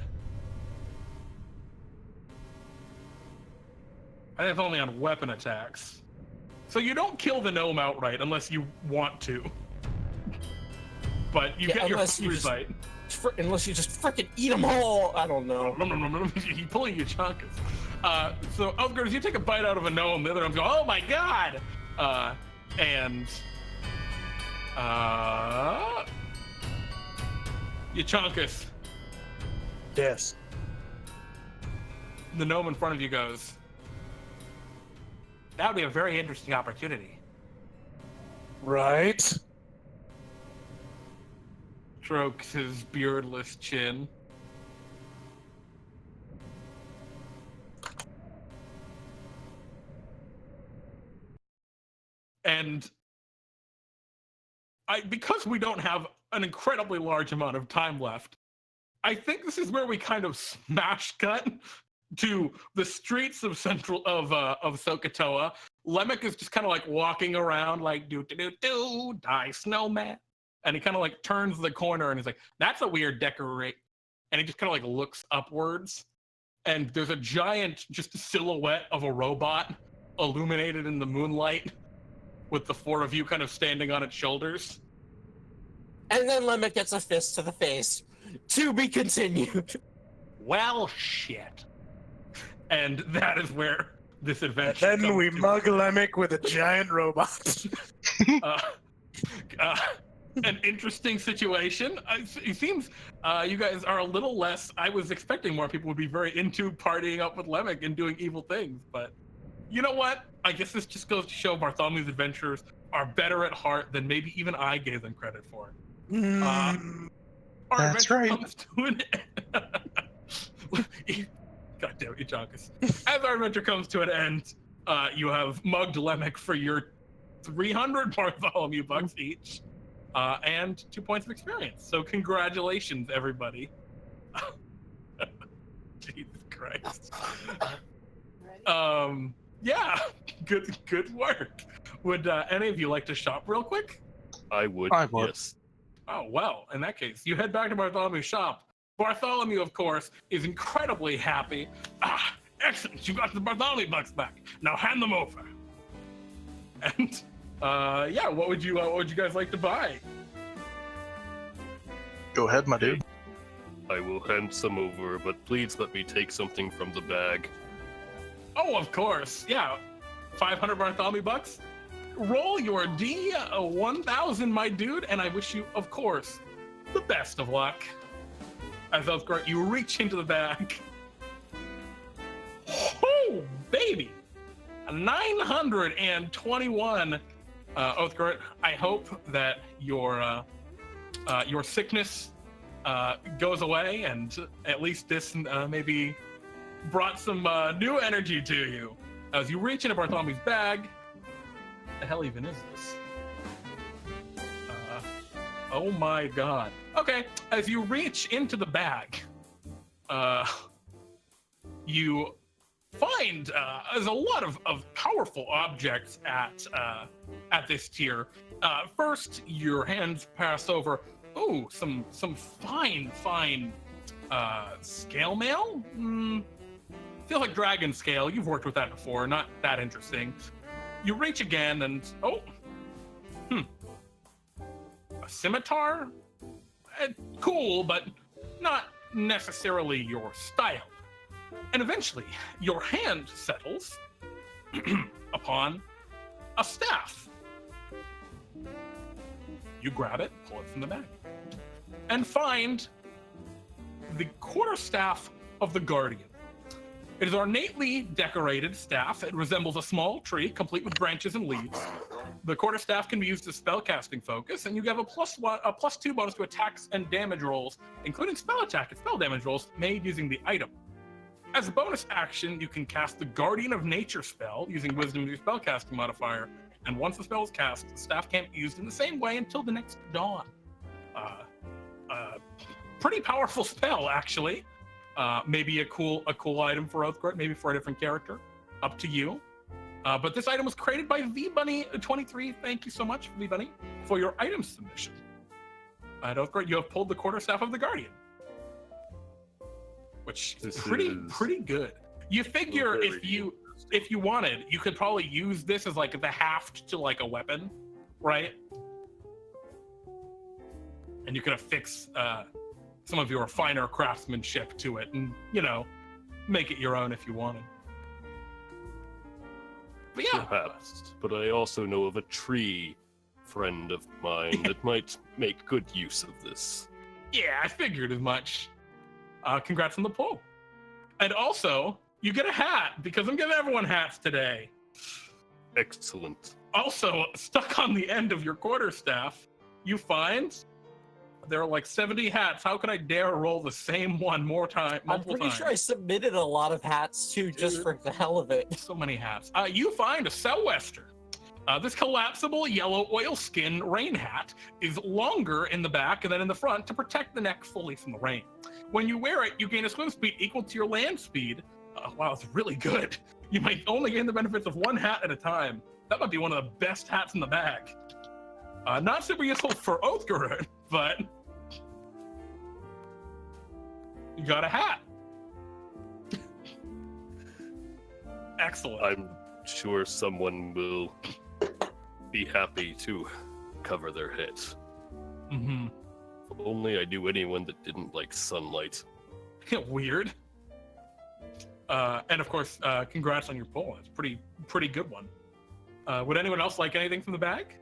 I think it's only on weapon attacks. So you don't kill the gnome outright unless you want to. But you get your sight. Unless you just freaking eat them all. I don't know. You're pulling Euchaunkas. So Othgarurt, as you take a bite out of a gnome, the other ones go, oh my god! Euchaunkas. Yes. The gnome in front of you goes, that would be a very interesting opportunity. Right. Strokes his beardless chin. And because we don't have an incredibly large amount of time left, I think this is where we kind of smash cut to the streets of Sokotoa. Lemmec is just kind of like walking around like do die snowman, and he kind of like turns the corner and he's like, that's a weird decorate, and he just kind of like looks upwards, and there's a giant just silhouette of a robot illuminated in the moonlight with the four of you kind of standing on its shoulders. And then Lemmec gets a fist to the face. To be continued. Well, shit. And that is where this adventure And then we mug Lemmec with a giant robot. An interesting situation. It seems you guys are a little less. I was expecting more people would be very into partying up with Lemmec and doing evil things, but you know what? I guess this just goes to show Bartholomew's adventures are better at heart than maybe even I gave them credit for. Our That's adventure right. comes to an end. God damn it, Euchaunkas. As our adventure comes to an end, you have mugged Lemmec for your 300 Bartholomew bucks each, and 2 points of experience. So congratulations, everybody. Jesus Christ. Yeah, good work. Would any of you like to shop real quick? I would. Yes. Oh, well, in that case, you head back to Bartholomew's shop. Bartholomew, of course, is incredibly happy. Ah, excellent, you got the Bartholomew bucks back. Now hand them over. And, yeah, what would you guys like to buy? Go ahead, my dude. I will hand some over, but please let me take something from the bag. Oh, of course, yeah. 500 Bartholomew bucks? Roll your D1000, my dude, and I wish you, of course, the best of luck. As Othgarurt, you reach into the bag. Oh, baby! 921. Othgarurt, I hope that your sickness goes away, and at least this maybe brought some new energy to you. As you reach into Bartholomew's bag, the hell even is this? Oh my god. Okay, as you reach into the bag, you find there's a lot of powerful objects at this tier. First, your hands pass over, oh, some fine scale mail? Feels like dragon scale. You've worked with that before, not that interesting. You reach again and, oh, a scimitar? Cool, but not necessarily your style. And eventually, your hand settles upon a staff. You grab it, pull it from the bag, and find the quarterstaff of the Guardian. It is ornately decorated staff. It resembles a small tree, complete with branches and leaves. The quarterstaff can be used as spellcasting focus, and you have a +2 bonus to attacks and damage rolls, including spell attack and spell damage rolls made using the item. As a bonus action, you can cast the Guardian of Nature spell using Wisdom as your spellcasting modifier, and once the spell is cast, the staff can't be used in the same way until the next dawn. Pretty powerful spell, actually. Maybe a cool item for Othgarurt, maybe for a different character. Up to you. But this item was created by VBunny23. Thank you so much, VBunny, for your item submission. At Othgarurt, you have pulled the quarterstaff of the Guardian, which is pretty good. You figure if you wanted, you could probably use this as like the haft to like a weapon, right? And you could affix some of your finer craftsmanship to it, and make it your own if you wanted. But yeah, perhaps. But I also know of a tree friend of mine that might make good use of this. Yeah, I figured as much. Congrats on the pull. And also, you get a hat, because I'm giving everyone hats today. Excellent. Also, stuck on the end of your quarterstaff, you find there are like 70 hats. How could I dare roll the same one multiple times? I'm pretty sure I submitted a lot of hats too, just for the hell of it. So many hats. You find a sou'wester. This collapsible yellow oilskin rain hat is longer in the back and then in the front to protect the neck fully from the rain. When you wear it, you gain a swim speed equal to your land speed. Wow, it's really good. You might only gain the benefits of one hat at a time. That might be one of the best hats in the bag. Not super useful for Othgarurt, but you got a hat. Excellent. I'm sure someone will be happy to cover their heads. Mm-hmm. If only I knew anyone that didn't like sunlight. Weird. And of course, congrats on your pull. It's a pretty good one. Would anyone else like anything from the bag?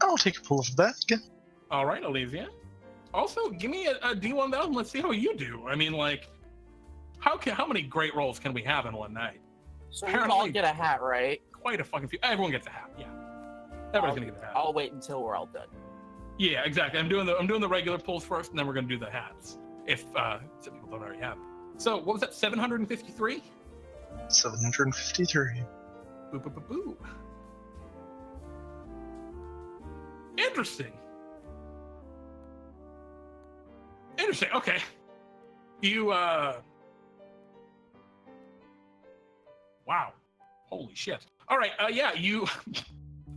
I'll take a pull of the bag. All right, Elysia. Also, give me a D1000. Let's see how you do. I mean, like, how many great rolls can we have in one night? So we all get a hat, right? Quite a fucking few. Everyone gets a hat. Yeah, everybody's gonna get a hat. I'll wait until we're all done. Yeah, exactly. I'm doing the regular pulls first, and then we're gonna do the hats. If some people don't already have. So what was that? 753. 753. Boo, boo, boo, boo. Interesting. Okay. You wow. Holy shit. All right. Yeah. You,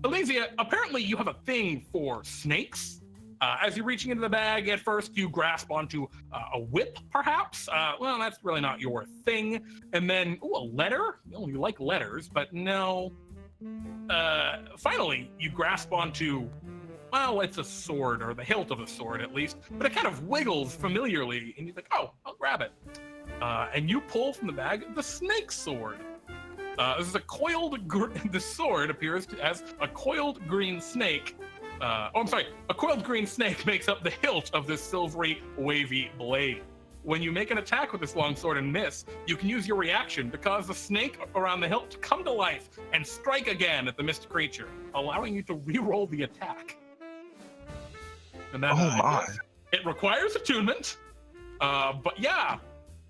Elysia. Apparently, you have a thing for snakes. As you're reaching into the bag, at first you grasp onto a whip, perhaps. Well, that's really not your thing. And then, a letter. You like letters, but no. Finally, you grasp onto, well, it's a sword, or the hilt of a sword at least, but it kind of wiggles familiarly, and you're like, oh, I'll grab it. And you pull from the bag the snake sword. This is the sword appears as a coiled green snake. A coiled green snake makes up the hilt of this silvery, wavy blade. When you make an attack with this long sword and miss, you can use your reaction to cause the snake around the hilt to come to life and strike again at the missed creature, allowing you to re-roll the attack. And then, it requires attunement, but yeah,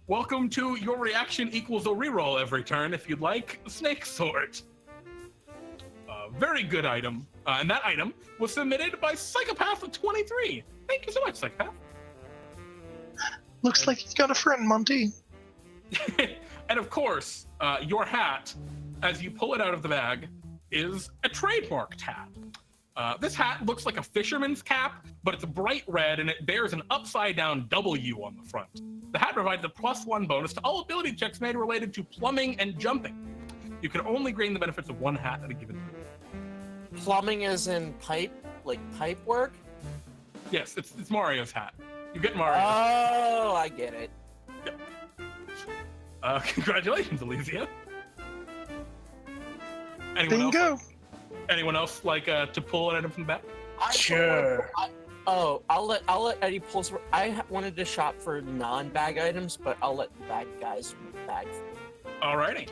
welcome to your reaction equals a reroll every turn if you'd like snake sword. Very good item, and that item was submitted by Psychopath 23. Thank you so much, Psychopath. Looks like you've got a friend, Monty. And of course, your hat, as you pull it out of the bag, is a trademarked hat. This hat looks like a fisherman's cap, but it's bright red and it bears an upside-down W on the front. The hat provides a +1 bonus to all ability checks made related to plumbing and jumping. You can only gain the benefits of one hat at a given time. Plumbing is in pipe work? Yes, it's Mario's hat. You get Mario. Oh, I get it. Yeah. Congratulations, Elysia. Bingo. Anyone else like to pull an item from the back? Sure. I'll let Eddie pull. I wanted to shop for non-bag items, but I'll let the bag guys bag. Alrighty.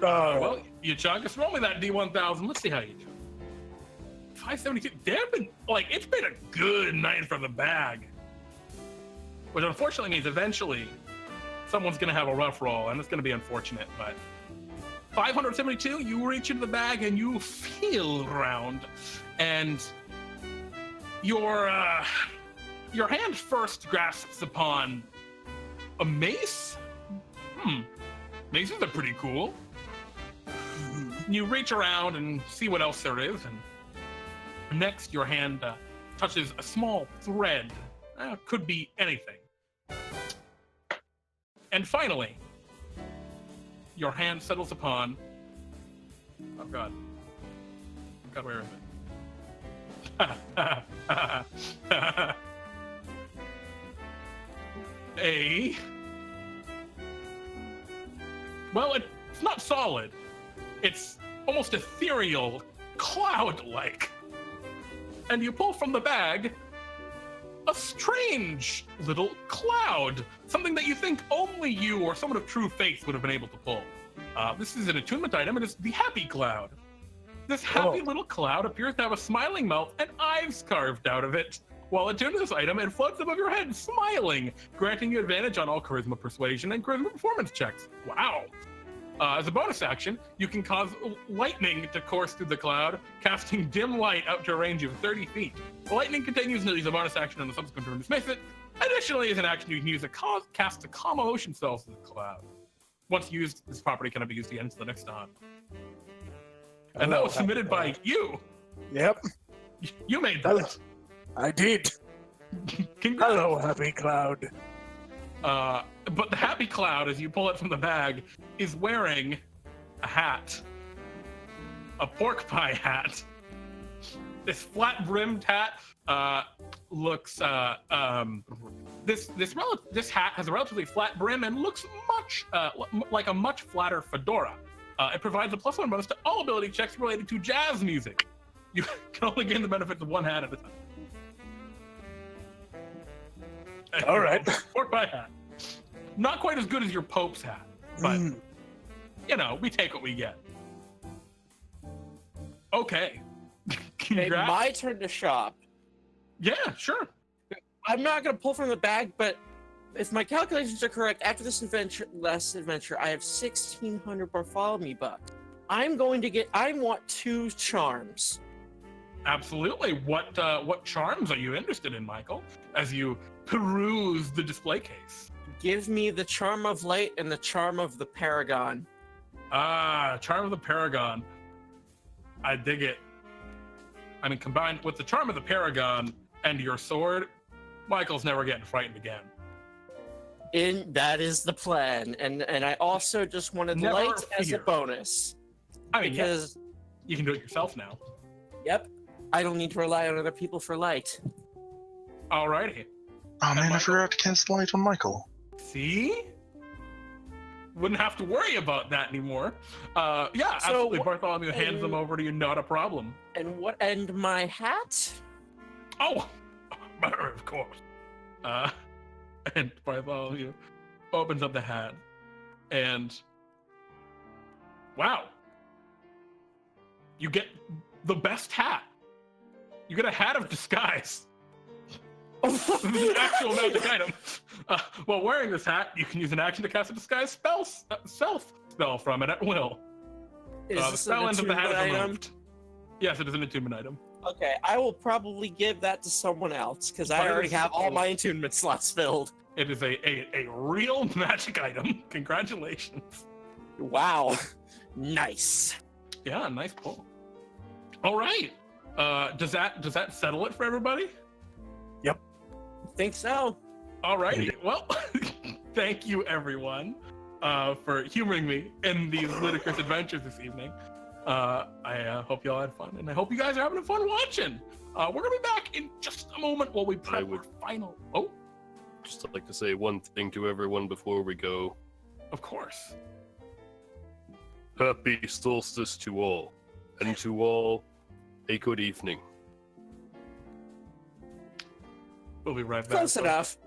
Well, Euchaunkas, roll me that D1000. Let's see how you do. 572. It's been a good night for the bag. Which unfortunately means eventually someone's going to have a rough roll, and it's going to be unfortunate, but 572, you reach into the bag and you feel around, and your hand first grasps upon a mace. Maces are pretty cool. You reach around and see what else there is, and next your hand touches a small thread. Could be anything. And finally, your hand settles upon... Oh, God. God, where is it? Well, it's not solid. It's almost ethereal, cloud-like. And you pull from the bag a strange little cloud. Something that you think only you or someone of true faith would have been able to pull. This is an attunement item. It is the Happy Cloud. This happy little cloud appears to have a smiling mouth and eyes carved out of it. While attuned to this item, it floats above your head, smiling, granting you advantage on all charisma, persuasion, and charisma performance checks. Wow. As a bonus action, you can cause lightning to course through the cloud, casting dim light out to a range of 30 feet. The lightning continues until you use a bonus action on the subsequent turn to dismiss it. Additionally, as an action, you can use cast a calm emotion spell to the cloud. Once used, this property cannot be used again until the next time. And that was submitted by you. Yep. You made that. I did. Congrats. Hello, Happy Cloud. But the Happy Cloud, as you pull it from the bag, is wearing a hat. A pork pie hat. This flat-brimmed hat looks... This hat has a relatively flat brim and looks much like a much flatter fedora. It provides a +1 bonus to all ability checks related to jazz music. You can only gain the benefits of one hat at a time. All right. Pork pie hat. Not quite as good as your Pope's hat, but you know, we take what we get. Okay. Okay, my turn to shop. Yeah, sure. I'm not gonna pull from the bag, but if my calculations are correct, after this last adventure, I have 1,600 Bartholomew bucks. I want 2 charms. Absolutely. What charms are you interested in, Michael? As you peruse the display case. Give me the Charm of Light and the Charm of the Paragon. Charm of the Paragon. I dig it. I mean, combined with the Charm of the Paragon and your sword, Michael's never getting frightened again. That is the plan, and I also just wanted Never light as a fear. bonus. I mean, Because you can do it yourself now. Yep, I don't need to rely on other people for light. Alrighty. Oh man, I Michael? forgot to cast light on Michael. See? Wouldn't have to worry about that anymore. Yeah, So absolutely. Bartholomew hands them over to you, not a problem. And my hat? Oh, of course. And Bartholomew opens up the hat, and wow, you get the best hat. You get a hat of disguise. This is an actual magic item. While wearing this hat, you can use an action to cast a disguise self spell from it at will. Is The this spell an ends with the hat attunement is item? removed. Yes, it is an attunement item. Okay, I will probably give that to someone else because I But it already is- have all my attunement slots filled. It is a real magic item. Congratulations. Wow, nice. Yeah, nice pull. All right. Does that settle it for everybody? Think so. All righty. Well, thank you everyone for humoring me in these ludicrous adventures this evening. I hope you all had fun, and I hope you guys are having fun watching. We're gonna be back in just a moment while we prep would- our final. Oh, Just like to say one thing to everyone before we go. of course. Happy Solstice to all, and to all, a good evening. We'll be right back. Close enough.